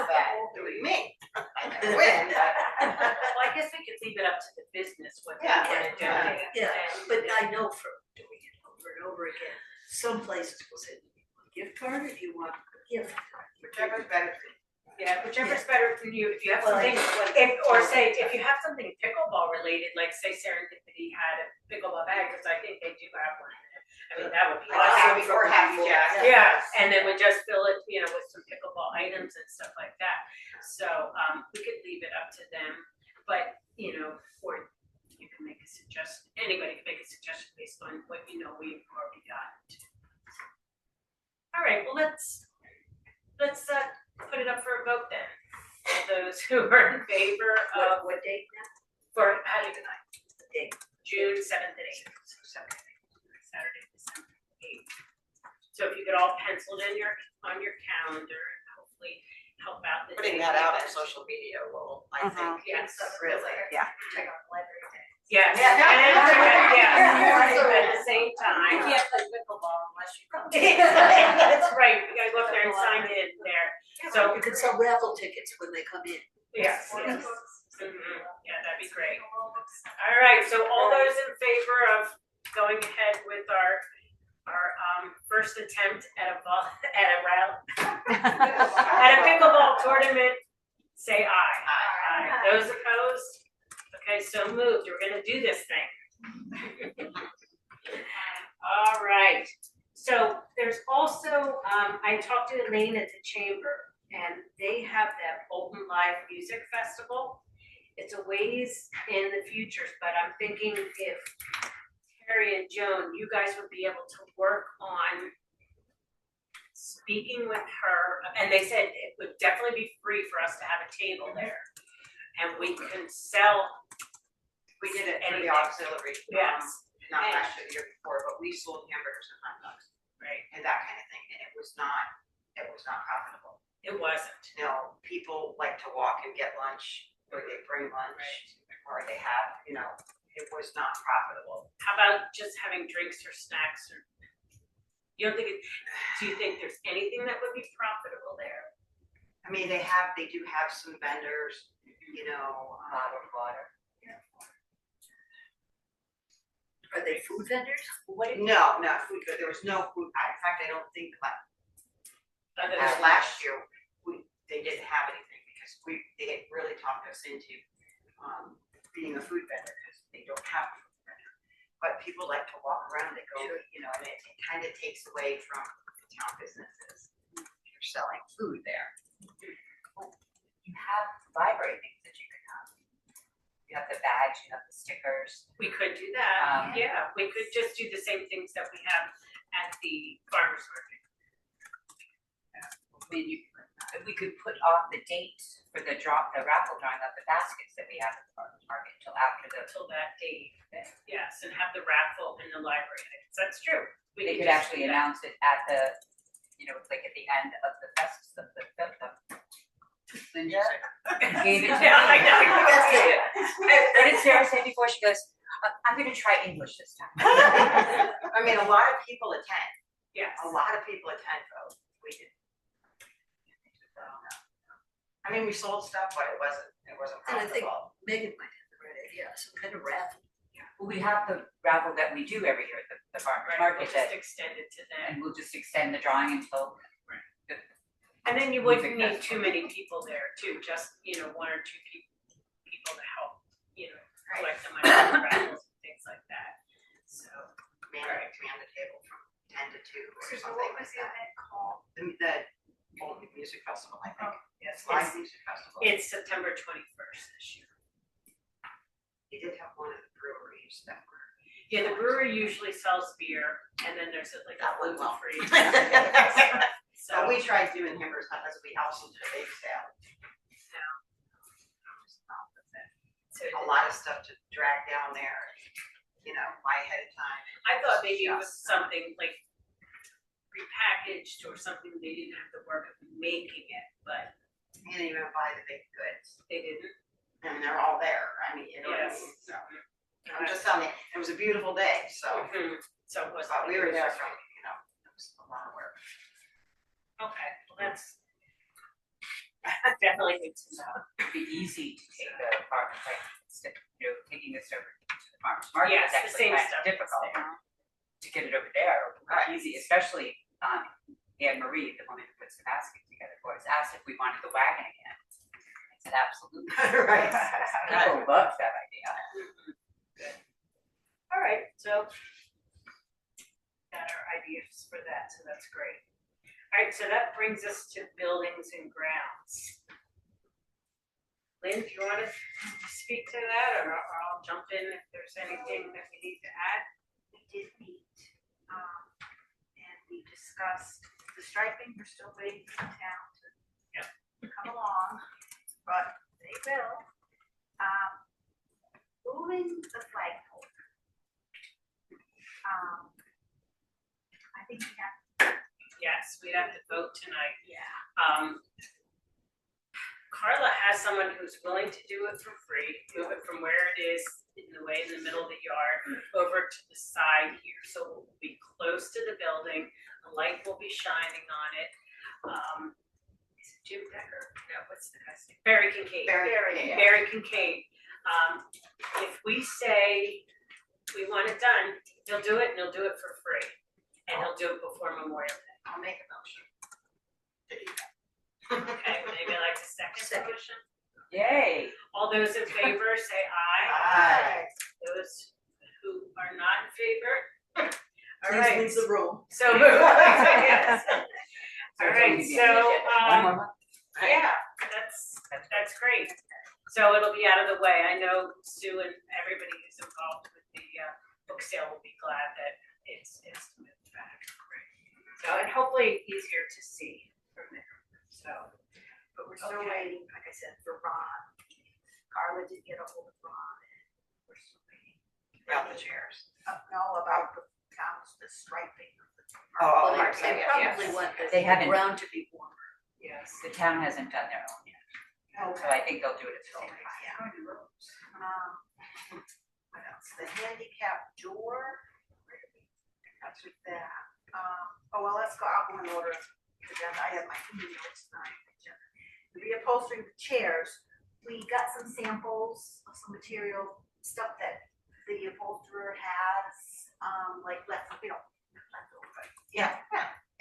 that. What do you mean? I never win, but. Well, I guess we could leave it up to the business what they Yeah, want to donate. Yeah, and- but I know from doing it over and over again, some places will say, do you want a gift card or do you want a gift card? Whichever's better for you. Yeah, whichever's better for you, if you have Well, something, if you have something pickleball related, like say Serendipity had a pickleball bag, because I think they do have one. I mean, that would be awesome. Or happy Jack. Yeah, and then we just fill it, with some pickleball items and stuff like that. So, we could leave it up to them, but, or you can make a suggestion, anybody can make a suggestion based on what we've already got. All right, well, let's put it up for a vote then. All those who are in favor of, What date now? for, how do you deny? The date. June 7th and 8th. Saturday, the So if you could all pencil it in on your calendar, and hopefully help out the. Putting that out on social media will, I think, Yes, really, Yeah. Check out the library day. yes, Yeah. and at the same You time. can't play pickleball unless you come. That's right, you gotta go up there and sign in there, so, You can sell raffle tickets when they come in. yes, yes. Yeah, that'd be great. All right, so all those in favor of going ahead with our first attempt at a pickleball tournament, say aye. Aye. Those opposed? Okay, so moved, we're gonna do this thing. All right, so there's also, I talked to Elaine at the chamber, and they have that Bolton Live Music Festival. It's a ways in the future, but I'm thinking if Terry and Joan, you guys would be able to work on speaking with her, and they said it would definitely be free for us to have a table there. And we can sell. we did it for the Anything. auxiliary. Yes. Not last year, the year before, but we sold hamburgers and hot dogs Right. and that kind of thing, and it was not profitable. It wasn't. No, people like to walk and get lunch, or they bring lunch, or they have, it was not profitable. How about just having drinks or snacks or? You don't think do you think there's anything that would be profitable there? I mean, they do have some vendors, Bottled water. Are they food vendors? no, not food, but there was no food, in fact, I don't think, Other because than- last year, they didn't have anything, because they had really talked us into, being a food vendor, because they don't have a food vendor. But people like to walk around, they go, and it kind of takes away from the town businesses. You're selling food there. You have library things that you can have. You have the badge, you have the stickers. We could do that, Um, yeah, we could just do the same things that we have at the farmer's market. I mean, we could put off the date for the raffle drawing of the baskets that we have at the farmer's market until after Until that date, yes, and have the raffle in the library, that's true. We they could just actually do that. announce it at the, like at the end of the fest of the Linda gave it to me. Yeah, I know. What did Sarah say before? She goes, I'm gonna try English this time. I mean, a lot of people attend, Yes. a lot of people attend, though, we did. I mean, we sold stuff, but it wasn't And I think profitable. Megan might have the right idea, some kind of raffle. Well, we have the raffle that we do every year at the farmer's Right, we'll market just that, extend it to them. and we'll just extend the drawing until. And then you wouldn't need too many people there too, just, one or two people to help, collect the money for raffles and things like that. So, Man the table from 10 to 2 or So something what like was the that. event called? The Bolton Music Festival, I think. yes, Live Music Festival. it's September 21st this year. They did have one of the breweries that were. Yeah, the brewery usually sells beer, and then there's like a That went well. gluten-free. So So, we tried doing hamburgers, hot dogs, we also did a bake sale. A lot of stuff to drag down there, buy ahead of time. I thought maybe it was something like repackaged or something, they didn't have the work of making it, but You didn't even buy the baked goods, they didn't. and they're all there, I mean, what I Yes. mean, so. I'm just telling you, it was a beautiful day, so, So it was. but we were there from, it was a lot of work. Okay, well, that's definitely good to know. It'd be easy to take the farmer's, taking this over to the farmer's market Yes, is the actually same kind stuff of is difficult. there. To get it over there, Right. easy, especially, Anne Marie, the woman who puts the basket together for us, asked if we wanted the wagon again. I said, absolutely. Right. People love that idea. Good. All right, so got our ideas for that, so that's great. All right, so that brings us to buildings and grounds. Lynn, do you want to speak to that, or I'll jump in if there's anything that we need to add? We did meet, and we discussed the striping, we're still waiting for the town to come along, but they will. Moving the flagpole. I think we have we'd have to vote tonight. Yeah. Carla has someone who's willing to do it for free, move it from where it is in the middle of the yard over to the side here. So we'll be close to the building, the light will be shining on it. Is it Jim Becker? No, what's the guy's name? Barry Kincaid. Barry Kincaid. If we say we want it done, he'll do it and he'll do it for free. And he'll do it before Memorial Day. I'll make a motion. Okay, would anybody like to second the motion? Yay. All those in favor say aye. Aye. Those who are not in favor? All Please right, leave the room. so moved. Yes. All it's right, only the so, One more month. yeah, that's great. So it'll be out of the way. I know Sue and everybody who's involved with the book sale will be glad that it's moved back. So, and hopefully easier to see from there, so. But we're still Okay. waiting, like I said, for Ron. Carla did get a hold of Ron and we're still waiting. About the chairs. No, about the towns, the striping of the. Oh, Well, okay, they yeah, probably want the They haven't- ground to be warmer. Yes. The town hasn't done their own yet, so I think they'll do it at the same time. What else? The handicap door, where did we touch with that? Well, let's go, I'll go in order of agenda. I have my notes tonight. The reupholstering the chairs, we got some samples of some material, stuff that the upholsterer has, like leftover. Yeah.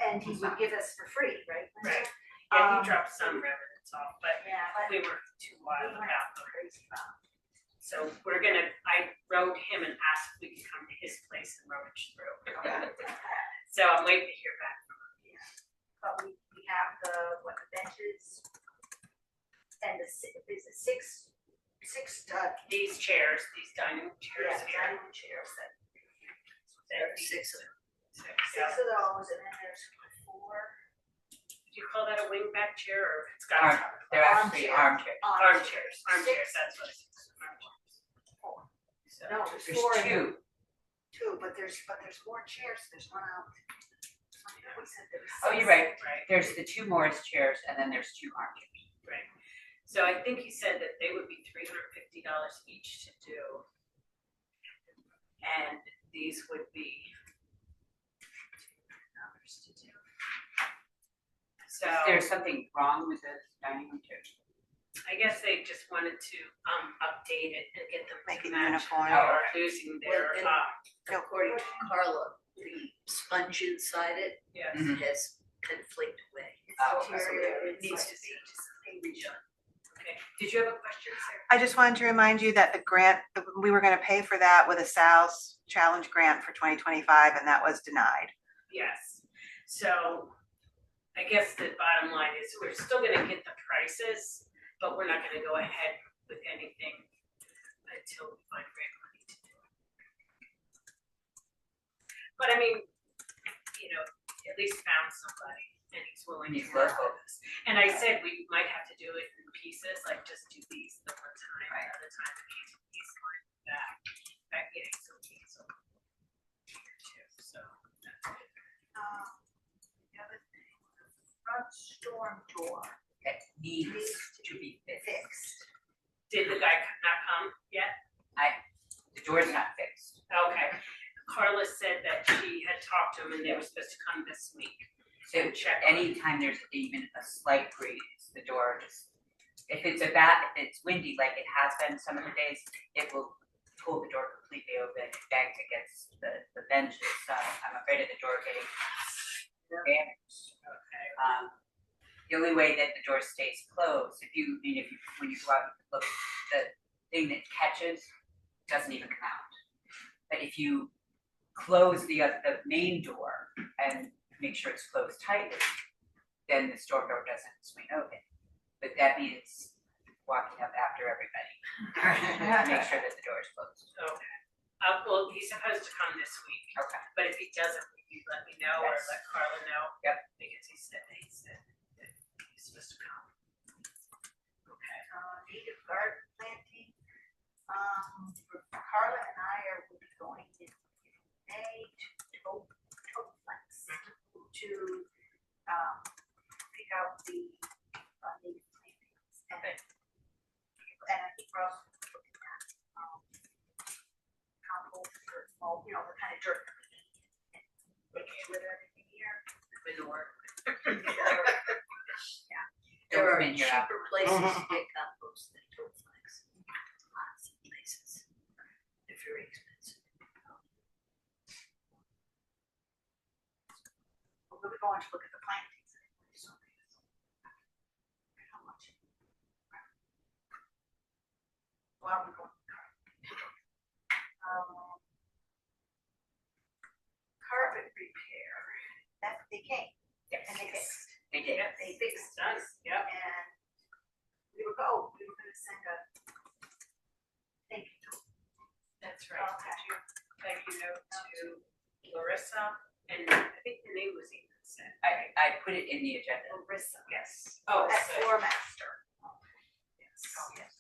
And he would give us for free, right? Linda? Right. Yeah, he Um, dropped some remnants off, but Yeah, but we were too wild we about weren't them. crazy about it. So I wrote him and asked if we could come to his place and rummage through. So I'm waiting to hear back from him. But we have the benches and there's a six, These chairs, these dining chairs here. dining chairs that, There are six of them. Yeah. Six of those, and then there's four Do you call that a wingback chair or it's got They're actually armchairs. armchairs, that's what it is. Armchairs. Four. So, No, there's There's four in there. two. But there's more chairs, there's one out. We said there was Oh, six. you're right. right, There's the two Morris chairs and then there's two armchairs. right. So I think he said that they would be $350 each to do. And these would be $200 to do. So Is there something wrong with the dining room chairs? I guess they just wanted to update it and get them Make to it match. uniform. They are losing their Well, According to Carla, the sponge inside it yes. Mhm. has kind of flaked away. Oh, So it needs to be redone. Okay. Did you have a question, Sarah? I just wanted to remind you that the grant, we were gonna pay for that with a Sal's Challenge grant for 2025, and that was denied. Yes. So I guess the bottom line is we're still gonna get the prices, but we're not gonna go ahead with anything until we find grant money to do it. But I mean, at least found somebody and he's willing to He's work local. with us. And I said we might have to do it in pieces, like just do these the one time, Right. the other time he's going back getting some keys over here too, so that's good. The other thing, the front storm door That needs to be fixed. fixed. Did the guy not come yet? The door's not fixed. Okay. Carla said that she had talked to him and they were supposed to come this week. So Check on it. anytime there's even a slight breeze, the door just, if it's windy like it has been some of the days, it will pull the door completely open, it bangs against the benches, so I'm afraid of the door getting damaged. Okay. The only way that the door stays closed, when you go out and look, the thing that catches doesn't even come out. But if you close the main door and make sure it's closed tightly, then the storm door doesn't swing open. But that means walking up after everybody to make sure that the door is closed. Okay. Well, he's supposed to come this week, Okay. but if he doesn't, will you let me know or Yes. let Carla know? Yep. Because he said that he's supposed to come. Okay. Native garden planting. Carla and I are going in May to Toplex to for us, looking at, compost or small, you know, the kind of dirt. With everything here. Manure. Yeah. There are Been here out. cheaper places to get compost than tote flags. Lots of places. They're very expensive. We're gonna go on to look at the plantings. So, how much? Well, we're going. Carpet repair. That, they came. Yes. And they fixed. They did. Yep, They fixed us, yep. And we were gonna send a thank you note. That's right. Okay. Thank you note to Larissa, and I think the name was even said. I put it in the agenda. Larissa. Yes. Oh, At so, Floor Master. yes. Oh, yes.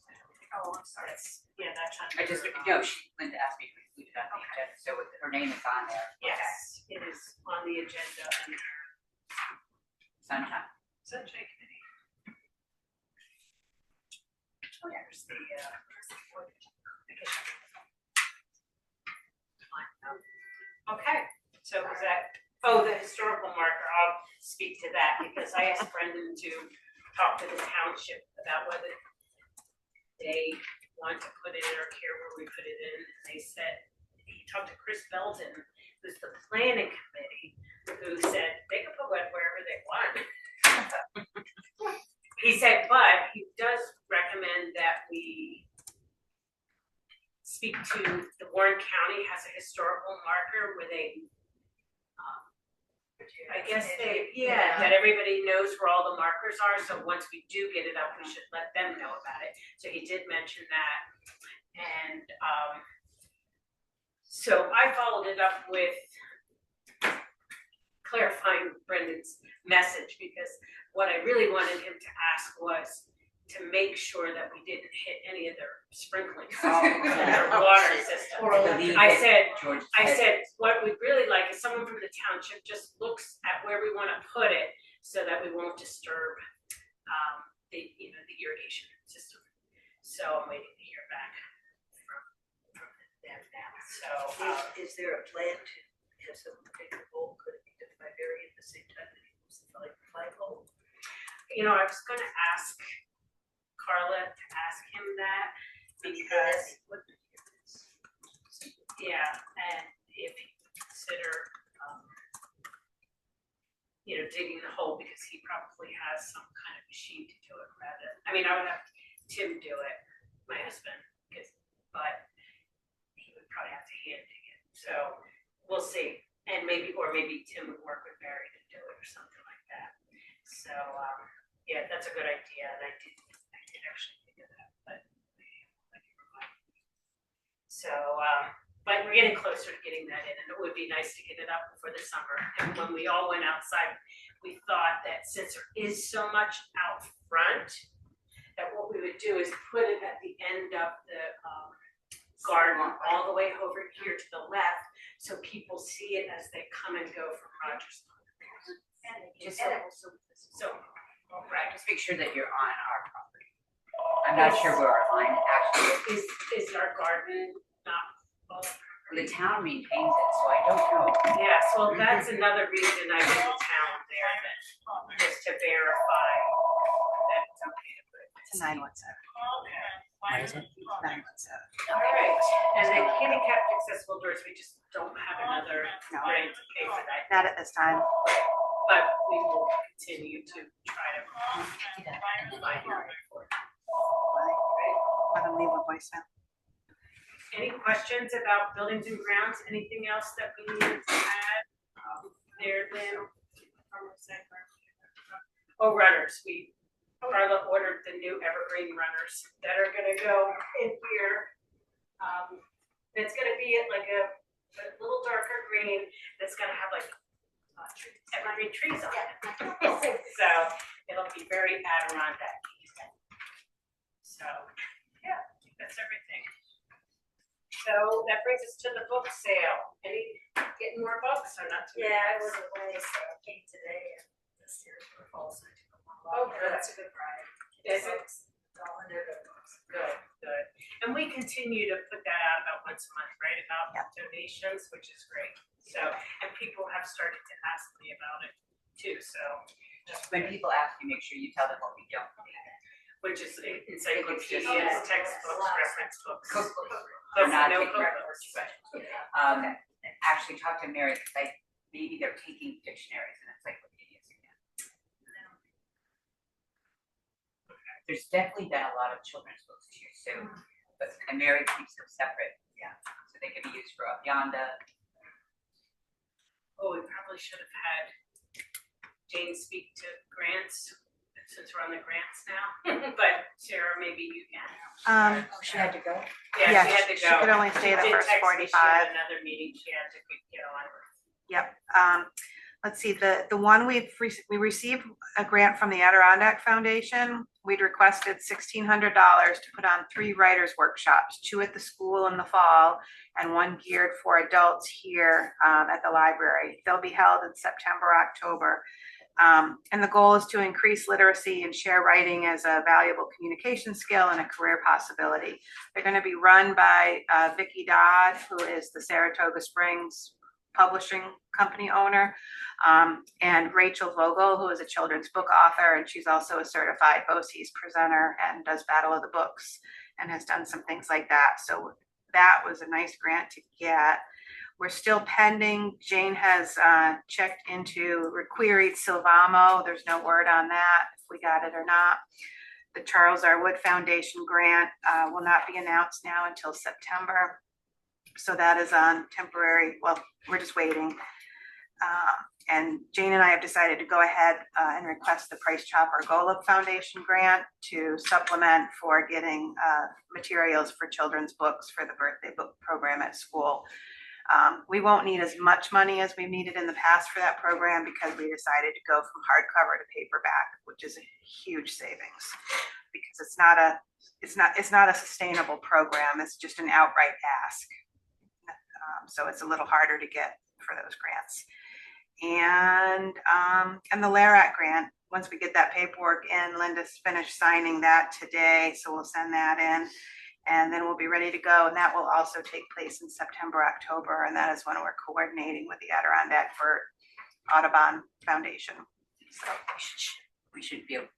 Oh, I'm sorry. That's, yeah, that's on. I just, no, Linda asked me to include it on the agenda, so her name is on there. Yes, it is on the agenda under Sunshine. Sunshine Committee. Oh, yeah, there's the, okay, so is that, oh, the historical marker, I'll speak to that because I asked Brendan to talk to the township about whether they want to put it in or care where we put it in. And they said, he talked to Chris Belton, who's the planning committee, who said they can put it wherever they want. He said, but he does recommend that we speak to the Warren County has a historical marker where they, I guess they, yeah, that everybody knows where all the markers are. So once we do get it up, we should let them know about it. So he did mention that. And so I followed it up with clarifying Brendan's message because what I really wanted him to ask was to make sure that we didn't hit any of their sprinkling in their water system. I said, what we'd really like is someone from the township just looks at where we want to put it so that we won't disturb the irrigation system. So I'm waiting to hear back from them now. So Is there a plan to have someone take the bowl? Could it be done by Barry at the same time that he moves the flagpole? I was gonna ask Carla to ask him that because, yeah, and if he would consider, digging the hole because he probably has some kind of machine to do it rather. I mean, I would have Tim do it, my husband, but he would probably have to hand dig it. So we'll see. And maybe Tim would work with Barry to do it or something like that. So, yeah, that's a good idea. And I did actually think of that, but so, but we're getting closer to getting that in, and it would be nice to get it up before the summer. And when we all went outside, we thought that since there is so much out front, that what we would do is put it at the end of the garden, all the way over here to the left, so people see it as they come and go from Rogers. Right, just make sure that you're on our property. I'm not sure where our line actually is. Is our garden not? The town maintains it, so I don't know. Yes, well, that's another reason I went to town there, just to verify that it's okay to put it. It's a 917. What is it? 917. All right, and then handicapped accessible doors, we just don't have another No. grant to pay for that, Not at this time. but we will continue to try to find a way for it. Let them leave a voicemail. Any questions about buildings and grounds? Anything else that we need to add there, Lynn? Oh, runners. Carla ordered the new evergreen runners that are gonna go in here. It's gonna be like a little darker green that's gonna have like evergreen trees on it. So it'll be very Adirondack. So, yeah, I think that's everything. So that brings us to the book sale. Getting more books or not? Yeah, I was away, so I came today and this year's fall, so I took a long Oh, walk. good. That's a good ride. Is it? All in their good books. Good. Good. And we continue to put that out about once a month, right, about donations, which is great. So, and people have started to ask me about it too, so. Just when people ask you, make sure you tell them what we don't need. Which is encyclopedias, textbooks, reference books. Cookbooks. But Not no taking cookbooks. reference, actually talk to Mary, because maybe they're taking dictionaries and encyclopedias again. There's definitely been a lot of children's books too, so, and Mary keeps them separate, so they can be used for Yonda. Oh, we probably should have had Jane speak to grants, since we're on the grants now, but Sarah, maybe you can. She had to go? Yeah, she had to she go. could only stay the She did first text me, she 45. had another meeting, she had to get on. Yep. Let's see, the one we received a grant from the Adirondack Foundation. We'd requested $1,600 to put on 3 writers' workshops, 2 at the school in the fall and 1 geared for adults here at the library. They'll be held in September, October. And the goal is to increase literacy and share writing as a valuable communication skill and a career possibility. They're going to be run by Vicki Dodd, who is the Saratoga Springs publishing company owner, and Rachel Vogel, who is a children's book author, and she's also a certified BOCES presenter and does Battle of the Books and has done some things like that. So that was a nice grant to get. We're still pending. Jane has checked into, queried Silvamo. There's no word on that, if we got it or not. The Charles R. Wood Foundation grant will not be announced now until September. So that is on temporary, well, we're just waiting. And Jane and I have decided to go ahead and request the Price Chopper Golub Foundation grant to supplement for getting materials for children's books for the birthday book program at school. We won't need as much money as we've needed in the past for that program because we decided to go from hardcover to paperback, which is a huge savings because it's not a sustainable program. It's just an outright ask. So it's a little harder to get for those grants. And the LARAT grant, once we get that paperwork in, Linda's finished signing that today, so we'll send that in, and then we'll be ready to go. And that will also take place in September, October, and that is when we're coordinating with the Adirondack for Audubon Foundation. So we should be able to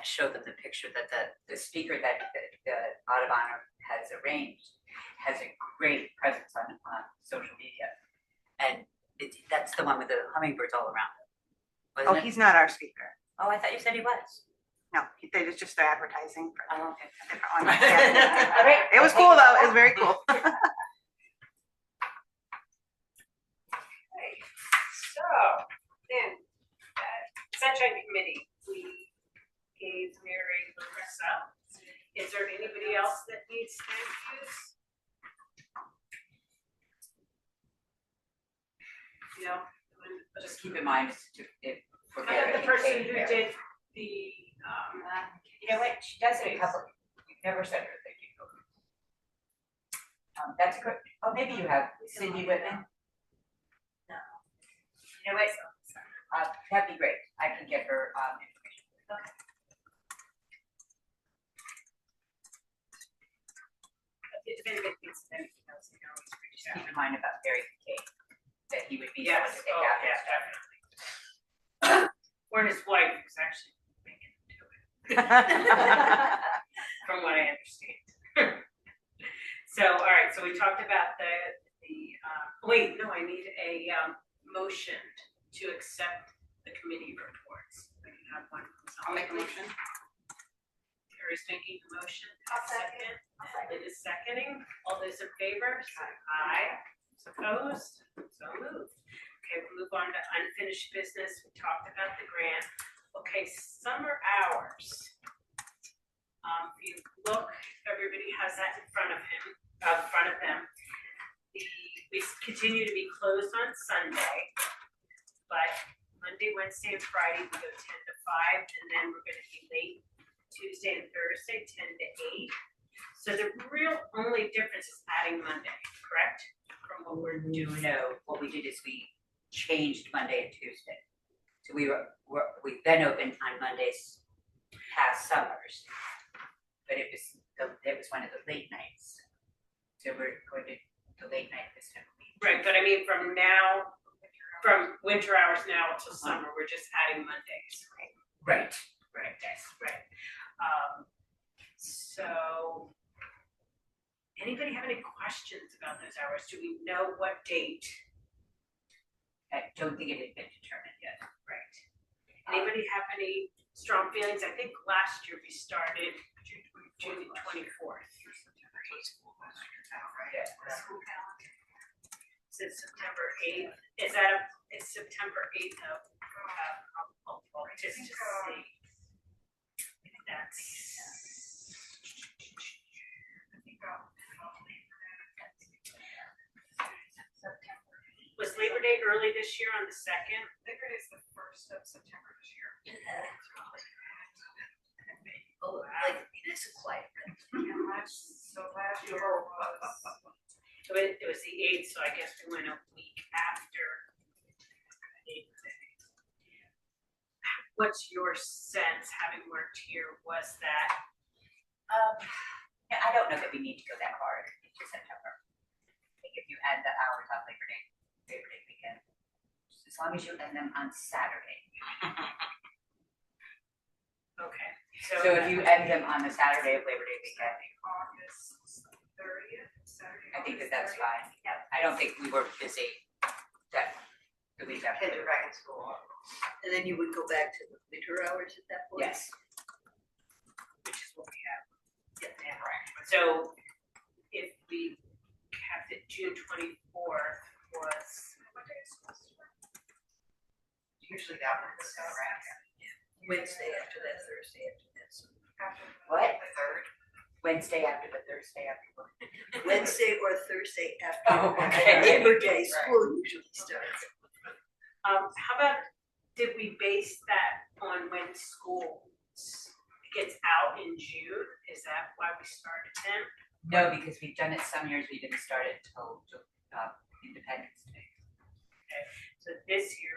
show them the picture that the speaker that the Audubon has arranged has a great presence on social media, and that's the one with the hummingbirds all around him. Oh, he's not our speaker. Oh, I thought you said he was. No, it's just their advertising for Oh, okay. a different one. Yeah. It was cool though. It was very cool. So then, Sunshine Committee, we gave Mary Larissa. Is there anybody else that needs thank yous? No. Just keep in mind if we're I got the person who here. did the, You know what? She does it a couple. We've never said her thank you. That's a good. Oh, maybe you have Cindy Whitman. No. You know what? That'd be great. I can get her information. Okay. if anybody thinks of anything else, you know, always reach Just out. keep in mind about Barry Kate, that he would be Yes, someone to take oh, out. yeah, definitely. Or his wife was actually making him do it, from what I understand. So, all right, so we talked about wait, no, I need a motion to accept the committee reports. I can have one. I'll make a motion. Terry's making the motion. I'll second. It is seconding. All those in favor? Aye. Opposed? So moved. Okay, we'll move on to unfinished business. We talked about the grant. Okay, summer hours. If you look, everybody has that in front of them. We continue to be closed on Sunday, but Monday, Wednesday, and Friday, we go 10 to 5, and then we're gonna be late Tuesday and Thursday, 10 to 8. So the real only difference is adding Monday, correct? From what we're doing. No, what we did is we changed Monday and Tuesday. So we've been open on Mondays past summers. But it was it was one of the late nights. So we're going to the late night this time of week. Right, but I mean, from winter hours now till summer, we're just adding Mondays. Right. Right, yes, right. So, anybody have any questions about those hours? Do we know what date? I don't think it had been determined yet. Right. Anybody have any strong feelings? I think last year we started June 24th. Is it September 8th? It's September 8th of, just to see. That's. Was Labor Day early this year on the 2nd? Labor Day is the 1st of September this year. Oh, like, nice and quiet. So last year was. It was the 8th, so I guess we went a week after Labor Day. What's your sense, having worked here, was that? Yeah, I don't know that we need to go that hard into September. I think if you add the hours on Labor Day weekend, as long as you end them on Saturday. Okay. So if you end them on the Saturday of Labor Day weekend, August 30th, Saturday. I think that's fine. Yeah, I don't think we were busy the week after. Kids are back in school. And then you would go back to the winter hours at that point? Yes. Which is what we have. Yeah, right. So if we kept it June 24th was. Usually that one's around. Wednesday after that, Thursday after that. So What? The 3rd. Wednesday after the Thursday after. Wednesday or Thursday after Oh, okay. Labor Day, school usually starts. How about, did we base that on when school gets out in June? Is that why we started then? No, because we've done it some years, we didn't start it until Independence Day. Okay, so this year,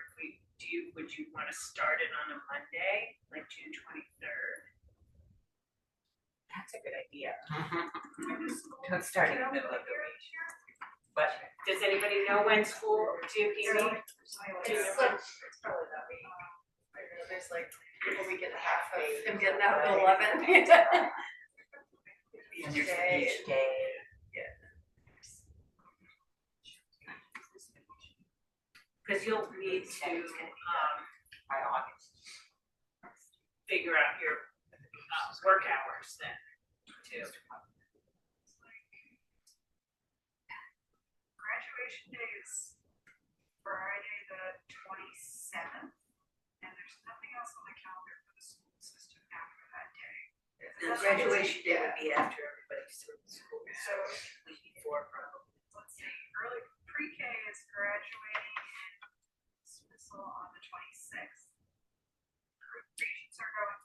would you want to start it on a Monday, like June 23rd? That's a good idea. Don't start in the middle of the week. But Does anybody know when school, do you know? It's probably that week. There's like a week and a half of I'm getting out at 11. and there's each day. Because you'll need to, By August. figure out your, work hours then, too. Graduation day is Friday the 27th, and there's nothing else on the calendar for the school system after that day. The graduation day would be after everybody's through school. So, Week before probably. let's see, early pre-K is graduating and dismissal on the 26th.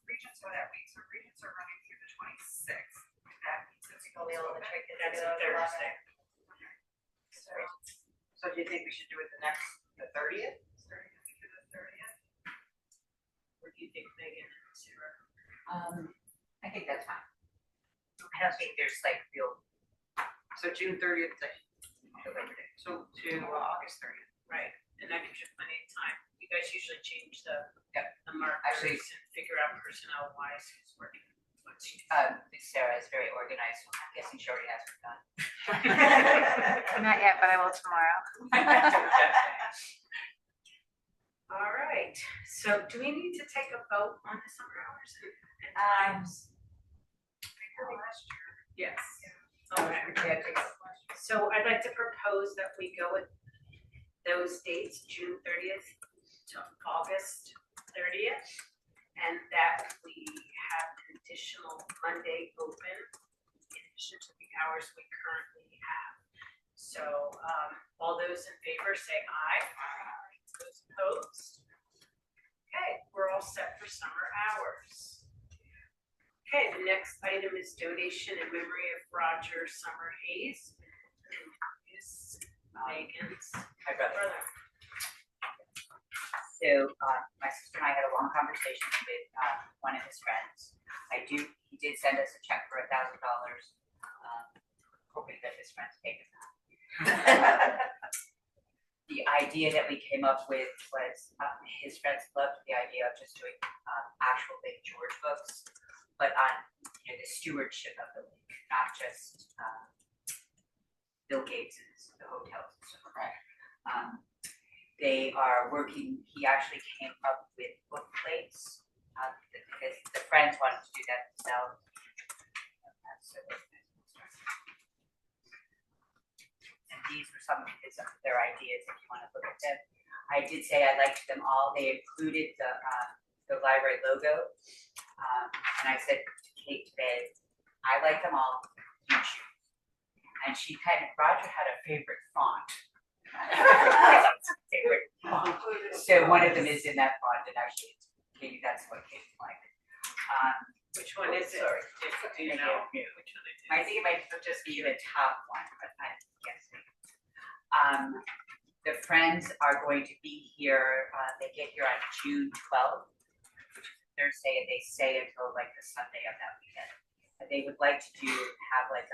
Regents are that week, so regents are running through the 26th. That means it's only on the check. That's a Thursday. So do you think we should do it the 30th? starting the week of the 30th. What do you think, Megan and Sarah? I think that's fine. I don't think there's like real. So June 30th to August 30th. Right, and that gives you plenty of time. You guys usually change the markers Actually- and figure out personnel wise who's working. Sarah is very organized, so I'm guessing she already has it done. Not yet, but I will tomorrow. All right, so do we need to take a vote on the summer hours and times? Last year. Yes. Okay, so I'd like to propose that we go with those dates, June 30th to August 30th, and that we have an additional Monday open in addition to the hours we currently have. So, all those in favor say aye. Those opposed? Okay, we're all set for summer hours. Okay, the next item is donation in memory of Roger Summer Hayes. His Megan's My brother. brother. So my sister and I had a long conversation with one of his friends. He He did send us a check for $1,000, hoping that his friends paid him that. The idea that we came up with was, his friends loved the idea of just doing actual Lake George books, but on the stewardship of the lake, not just Bill Gates's, the hotels and stuff. They are working. He actually came up with book plates because the friends wanted to do that themselves. And these were some of their ideas, if you want to look at them. I did say I liked them all. They included the library logo. And I said to Kate today, I like them all, you choose. And she Roger had a favorite font. Favorite font. So one of them is in that font, and actually, Katie, that's what Kate liked. Which one is it? Sorry. Do you know which one it is? I think it might just be the top one, but I'm guessing. The friends are going to be here, they get here on June 12th, which is Thursday, and they stay until like the Sunday of that weekend. And they would like to have like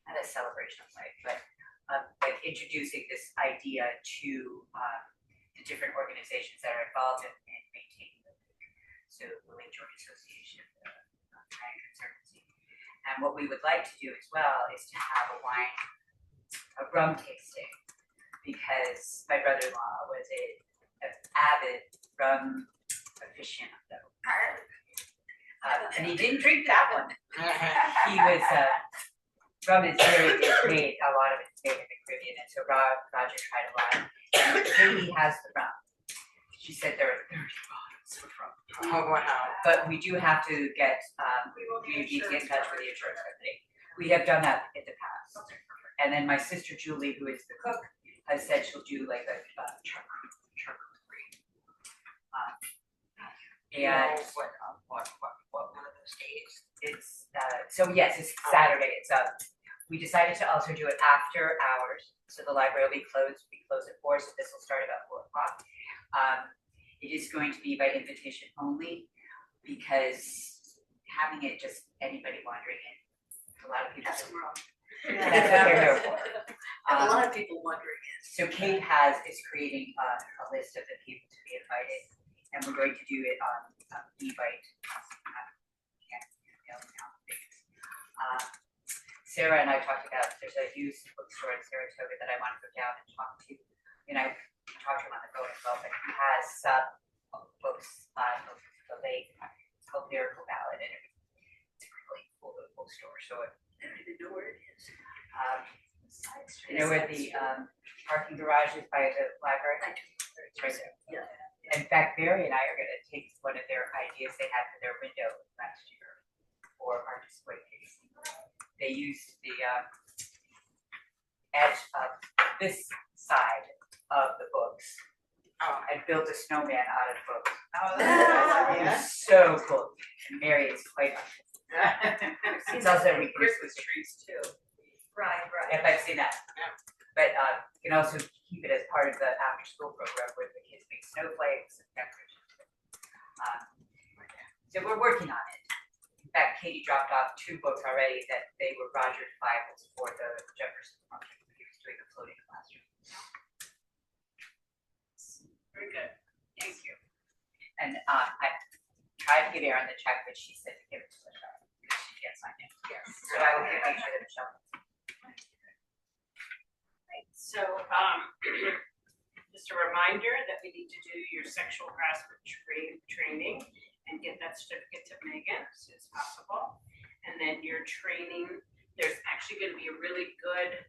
not a celebration of life, but like introducing this idea to the different organizations that are involved in maintaining the lake. So the Lake George Association, the Ryan Conservancy. And what we would like to do as well is to have a rum tasting, because my brother-in-law was an avid rum aficionado. And he didn't drink that one. He was, rum is very made, a lot of it's made in the Caribbean, and so Roger tried a lot. And Katie has the rum. She said there are 30 bottles of rum. Oh, wow. But we do have to get, we need to get in touch with the insurance company. We have done that in the past. And then my sister Julie, who is the cook, has said she'll do like a charcuterie. And What one of those days? it's so yes, it's Saturday. It's we decided to also do it after hours, so the library will be closed. We close at 4, so this will start about 4 o'clock. It is going to be by invitation only, because having it just anybody wandering in, a lot of people. That's wrong. That's what they're here for. A lot of people wondering. So Kate is creating a list of the people to be invited, and we're going to do it on Evite. Sarah and I talked about, there's a used bookstore in Saratoga that I want to go down and talk to, and I talked to him on the phone as well, but he has some books on the lake. It's called Miracle Ballad, and it's a really cool little bookstore, so I don't even know where it is. you know where the parking garage is by the library? I do. It's right there. Yeah. In fact, Barry and I are gonna take one of their ideas they had for their window last year for our display case. They used the edge of this side of the books and built a snowman out of the books. Oh, It was so cool. And Mary is quite it's also we Christmas trees too. Right, if I've seen that. But you can also keep it as part of the after school program where the kids make snowflakes and decorations. So we're working on it. In fact, Katie dropped off 2 books already that they were Roger's Bibles for the Jefferson project when he was doing a floating classroom. Very good. Thank you. And I tried to give Erin the check, but she said to give it to Michelle because she can't sign it. Yes. So I will make sure that Michelle. So, just a reminder that we need to do your sexual harassment training and get that certificate to Megan as soon as possible. And then your training, there's actually gonna be a really good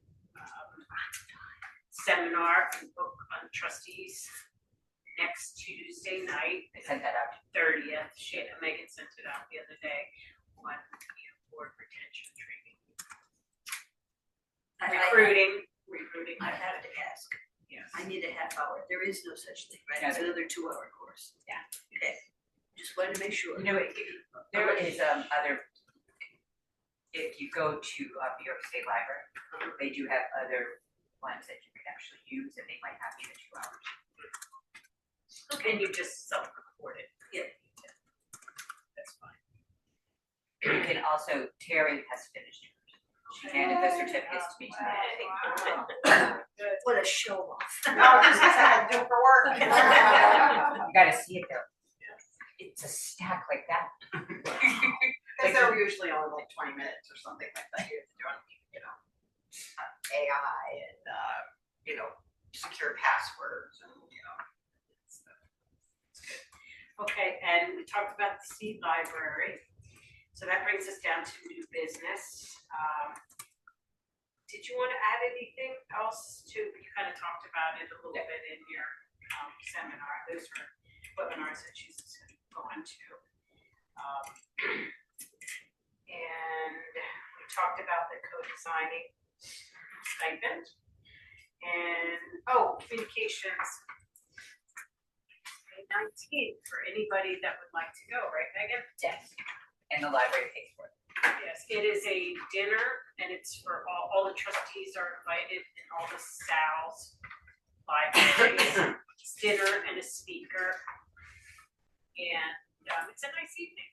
seminar and book on trustees next Tuesday night, I sent that out. 30th. Megan sent it out the other day on board retention training. Recruiting. I have to ask. Yes. I need a half hour. There is no such thing, right? Yeah. It's another 2-hour course. Yeah. Okay. Just wanted to make sure. You know, there is other, if you go to New York State Library, they do have other ones that you can actually use, and they might have you in 2 hours. And you just self-report it. Yeah. That's You can also, Terry has finished hers. She handed the certificates to me today. What a show off. No, this is how I do for work. You gotta see it though. It's a stack like that. Because they're usually only like 20 minutes or something like that. You have to do on, AI and, secure passwords and, it's good. Okay, and we talked about the seed library. So that brings us down to new business. Did you want to add anything else to, you kind of talked about it a little bit in your seminar. Those were webinars that she's going to. And we talked about the co-designing stipend. And, communications. May 19th for anybody that would like to go, right, Megan? Yes. And the library pays for it. Yes, it is a dinner and it's for all the trustees are invited and all the SALs, libraries. It's dinner and a speaker. And it's a nice evening.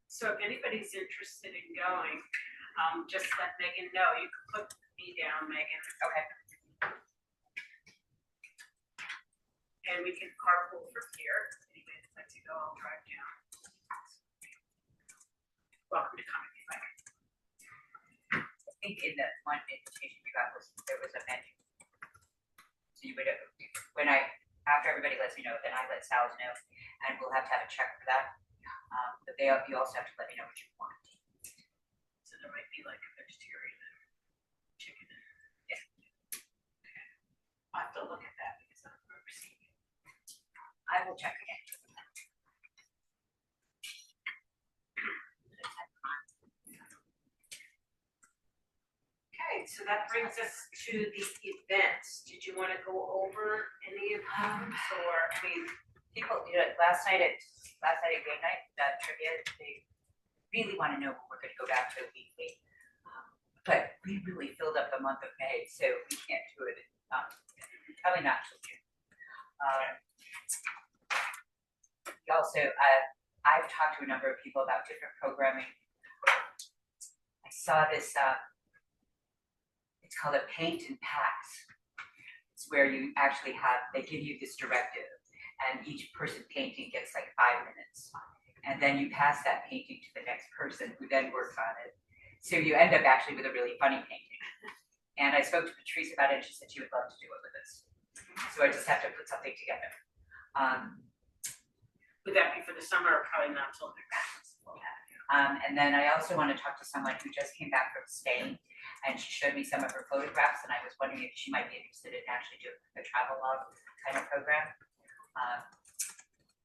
So if anybody's interested in going, just let Megan know. You can put me down, Megan. Okay. And we can carpool from here. If anybody'd like to go, I'll drive down. Welcome to come if you'd like. I think in the one invitation we got there was a menu. So you would, after everybody lets me know, then I let Sal's know, and we'll have to have a check for that. But you also have to let me know what you want. So there might be like a vegetarian and chicken. Yeah. I'll have to look at that because I don't remember seeing it. I will check again. Okay, so that brings us to the events. Did you want to go over any of them, or People, last night at game night, that trivia, they really want to know what we're going to go back to weekly. But we really filled up the month of May, so we can't do it. Probably not till June. I've talked to a number of people about different programming. I saw this, it's called a paint and pass. It's where you actually they give you this directive, and each person painting gets like 5 minutes. And then you pass that painting to the next person who then works on it. So you end up actually with a really funny painting. And I spoke to Patrice about it, and she said she would love to do it with us. So I just have to put something together. would that be for the summer or probably not till next? And then I also want to talk to someone who just came back from Spain, and she showed me some of her photographs, and I was wondering if she might be interested in actually doing a travel log kind of program.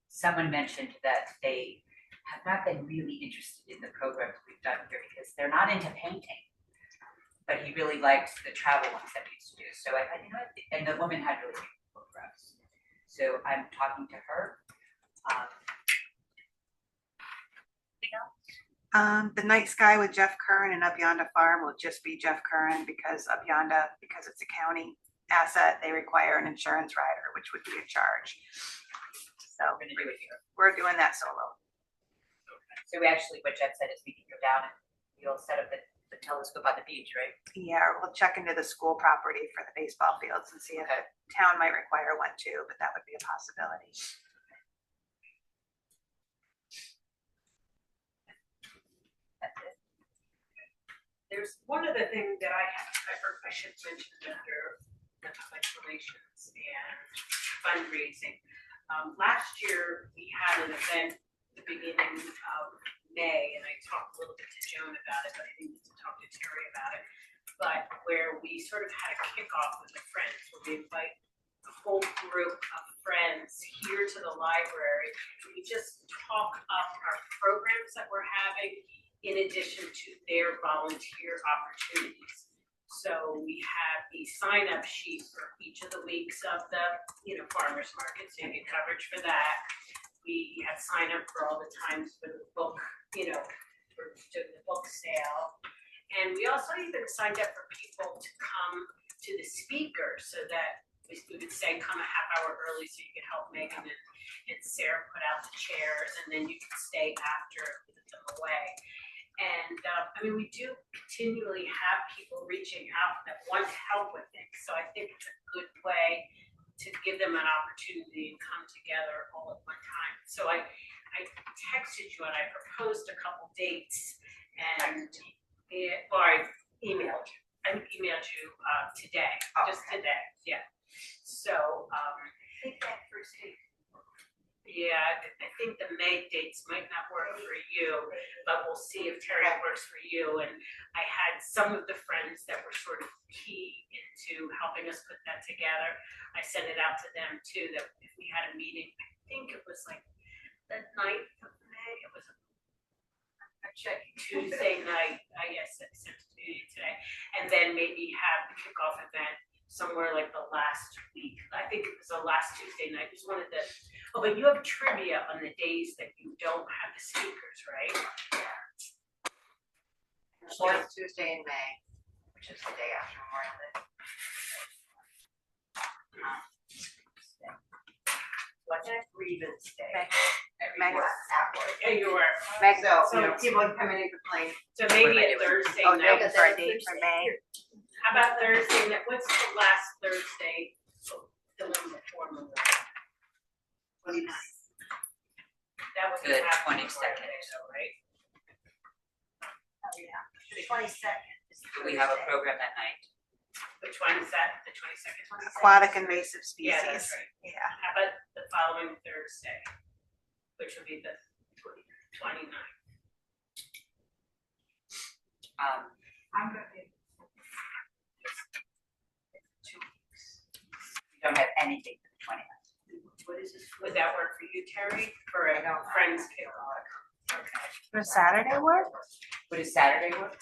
Someone mentioned that they have not been really interested in the programs we've done here because they're not into painting. But he really liked the travel ones that we used to do. So I thought, and the woman had really beautiful photographs. So I'm talking to her. The night sky with Jeff Curran and Up Yonda Farm will just be Jeff Curran because Up Yonda, because it's a county asset, they require an insurance rider, which would be a charge. So We're gonna do it here. we're doing that solo. So we actually, what Jeff said is we can go down and we'll set up the telescope on the beach, right? Yeah, we'll check into the school property for the baseball fields and see if the town might require one too, but that would be a possibility. That's it. There's one other thing that I should mention under the public relations and fundraising. Last year, we had an event at the beginning of May, and I talked a little bit to Joan about it, but I didn't get to talk to Terry about it. But where we sort of had a kickoff with the friends, where we invite a whole group of friends here to the library. We just talk up our programs that we're having in addition to their volunteer opportunities. So we have the sign-up sheet for each of the weeks of the, farmers market, so you get coverage for that. We have sign up for all the times for the book, for doing the book sale. And we also even signed up for people to come to the speaker so that we would say come a half hour early so you could help Megan and Sarah put out the chairs, and then you could stay after and put them away. And, I mean, we do continually have people reaching out that want to help with things, so I think it's a good way to give them an opportunity and come together all at one time. So I texted you and I proposed a couple dates and, or I emailed you. I emailed you today, just today, yeah. So, I think that first date. yeah, I think the May dates might not work for you, but we'll see if Terry works for you. And I had some of the friends that were sort of key into helping us put that together. I sent it out to them too, that if we had a meeting, I think it was like the 9th of May, it was, I'm checking, Tuesday night, I guess I sent it to you today. And then maybe have the kickoff event somewhere like the last week. I think it was the last Tuesday night. It was one of the, oh, but you have trivia on the days that you don't have the speakers, right? Fourth Tuesday in May, which is the day after Memorial Day. What's that? Grievance Day. Meg. Yeah, you were. Meg, So, people are coming in complain. So maybe a Thursday oh, night. Meg for a date for May. How about Thursday night? What's the last Thursday? The one before Memorial? 29th. That would be The after 22nd. Memorial Day, though, right? Oh, yeah, the 22nd. Do we have a program that night? The 22nd. Aquatic invasive species. Yeah, that's right. Yeah. How about the following Thursday, which would be the 29th? I'm gonna be. 2 weeks. We don't have anything for the 29th. What is this? Would that work for you, Terry? For a friends kickoff? Okay. Does Saturday work? What does Saturday work?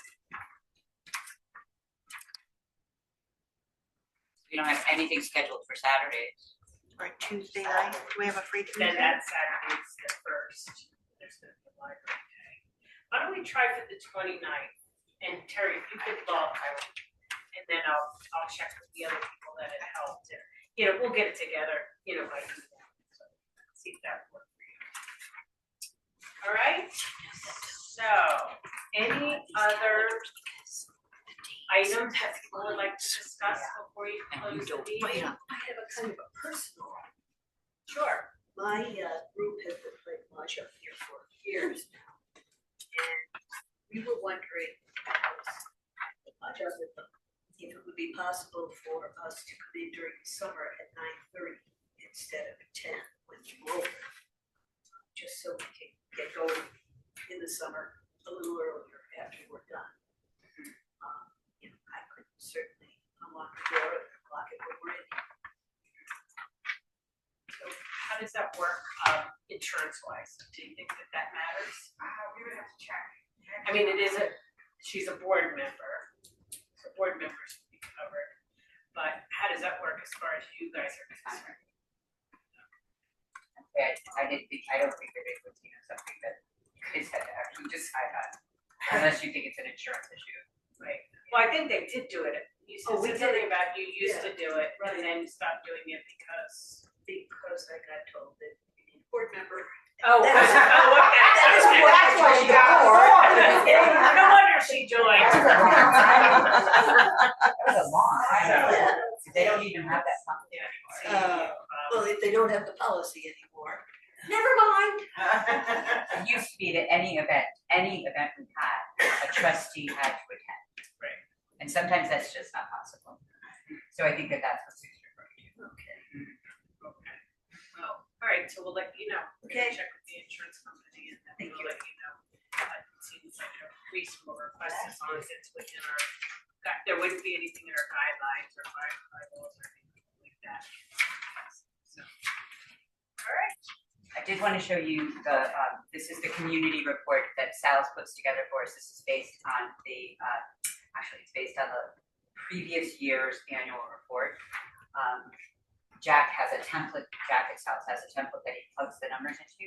We don't have anything scheduled for Saturdays. Or Tuesday night? Do we have a free Then Tuesday? that Saturday is the first. There's the library day. Why don't we try for the 29th? And Terry, if you could log, and then I'll check with the other people that it helped. And, you know, we'll get it together, you know, by email. So see if that works for you. All right. So, any other items that people would like to discuss before you close the meeting? I have a kind of a personal, Sure. my group has been playing mahjong here for years now. And we were wondering, if it would be possible for us to come in during the summer at 9:30 instead of 10 with roll. Just so we can get going in the summer a little earlier after we're done. You know, I could certainly unlock the door and lock it when we're in. So how does that work, insurance wise? Do you think that that matters? We would have to check. I mean, she's a board member, so board members would be covered. But how does that work as far as you guys are concerned? Okay, I don't think that it was, you know, something that kids had to actually decide on, unless you think it's an insurance issue. Right. Well, I think they did do it. You said We something did. about you used to do it Right. and then stopped doing it because. Because I got told that you need a board member. Oh, okay. That's why she got No wonder she joined. That was a long time ago. Yeah. They don't even have that company anymore. Well, if they don't have the policy anymore, never mind. It used to be that any event we had, a trustee had to attend. Right. And sometimes that's just not possible. So I think that that's what Sue's referring to. Okay. Okay. Well, all right, so we'll let you know. We're gonna Okay. check with the insurance company and then we'll let you know. It seems like a reasonable request as long as it's within our, there wouldn't be anything in our guidelines or bylaws or anything like that. So, all right. I did want to show you this is the community report that Sal's puts together for us. This is based on actually it's based on the previous year's annual report. Jack has a template, Jack at Sal's has a template that he plugs the numbers into.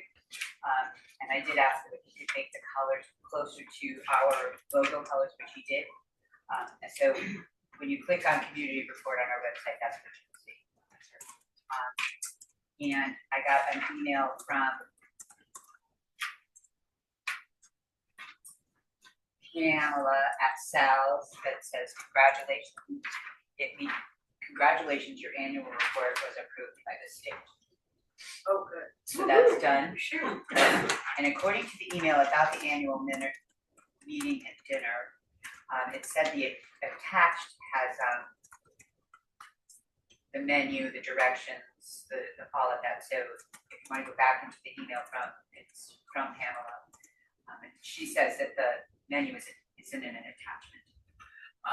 And I did ask him if he could make the colors closer to our logo colors, which he did. And so when you click on community report on our website, that's what you'll see. And I got an email from Pamela at Sal's that says congratulations. Congratulations, your annual report was approved by the state. Oh, good. So that's done. Sure. And according to the email about the annual meeting and dinner, it said the attached has the menu, the directions, all of that. So if you want to go back into the email it's from Pamela. And she says that the menu isn't in an attachment.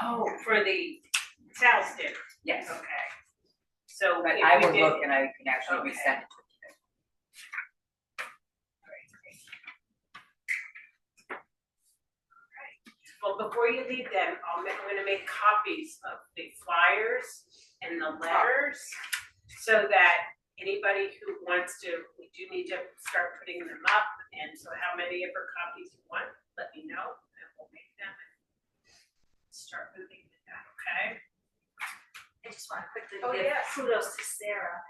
Oh, for the Sal's dinner. Yes. Okay. So But if I we will did- look and I can actually Okay. resend it to you. Well, before you leave them, I'm gonna make copies of the flyers and the letters so that anybody who wants to, we do need to start putting them up. And so how many of our copies you want, let me know and we'll make them and start moving with that, okay? I just want to quickly Oh, give yes. kudos to Sarah.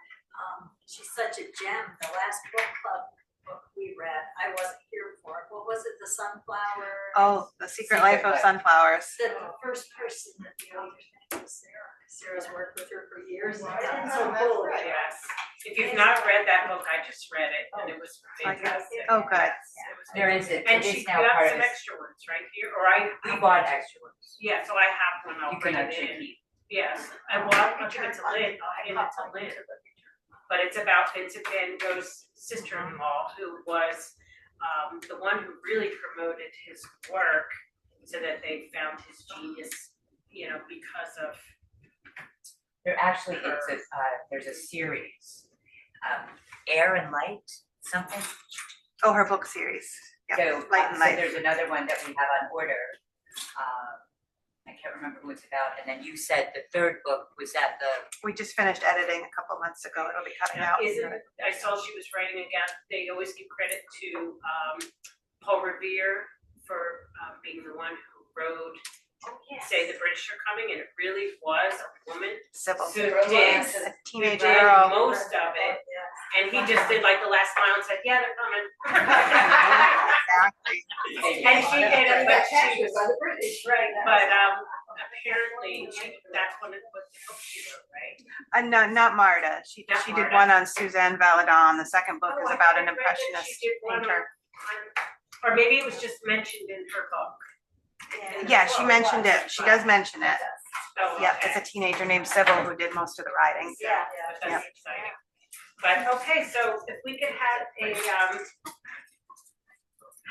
She's such a gem. The last book club book we read, I wasn't here for it. What was it? The Sunflower? Oh, The Secret Secret Life of Life. Sunflowers. The first person that the author's name was Sarah. Sarah's worked with her for years. Well, I didn't So know that's cool. right. Yes. If you've not read that book, I just read it and it was fantastic. Oh, good. Yes, it was There is it. And It she is now got part some of this. extra ones right here, or I. We bought extra ones. Yeah, so I have one, I'll You bring can it actually in. keep. Yes, I want, I'll give it to Lynn, I'll hand it to Lynn. But it's about Vincent Van Gogh's sister-in-law, who was the one who really promoted his work, so that they found his genius, because of. There actually there's a series, Air and Light, something. Oh, her book series. Yeah, So, Light and so Life. there's another one that we have on order. I can't remember who it's about. And then you said the third book was at the. We just finished editing a couple months ago. It'll be coming out. I saw she was writing again, they always give credit to Paul Revere for being the one who wrote Say the British Are Coming, and it really was a woman Sybil. who did A teenage did girl. most of it, and he just did like the last mile and said, yeah, they're coming. Exactly. And she did it, but she was, by the British. right, but apparently that's one of the books she wrote, right? No, not Marta. She Not did Marta. one on Suzanne Valadon. The second book is Oh, I about an read that she impressionist did one painter. or maybe it was just mentioned in her book. Yeah, she mentioned it. She does mention it. Oh, Yeah, okay. it's a teenager named Sybil who did most of the writing. Yeah, but that's exciting. But, okay, so if we could have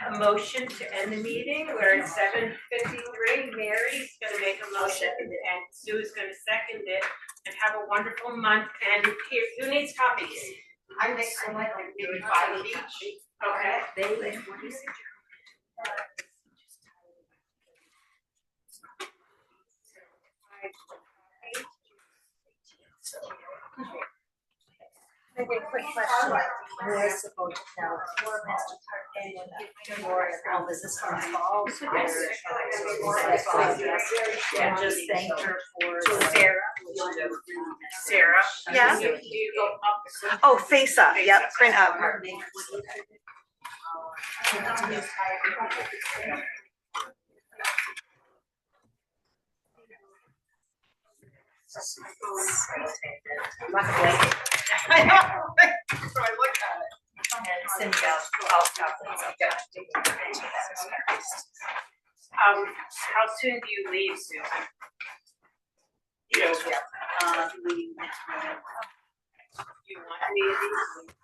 a motion to end the meeting, we're at 7:53. Mary's gonna make a motion and Sue's gonna second it, and have a wonderful month. And here, who needs copies? I think I like maybe 5 of each. Okay. Maybe a quick question, we're supposed to tell Mastercard and all this is on fall. And just thank her for Sarah. Sarah? Yeah. Do you go up? Oh, Face Up. Yep, print up. I know, so I looked at it. And send out all copies. How soon do you leave, Sue? Leaving next Monday. You want me to leave?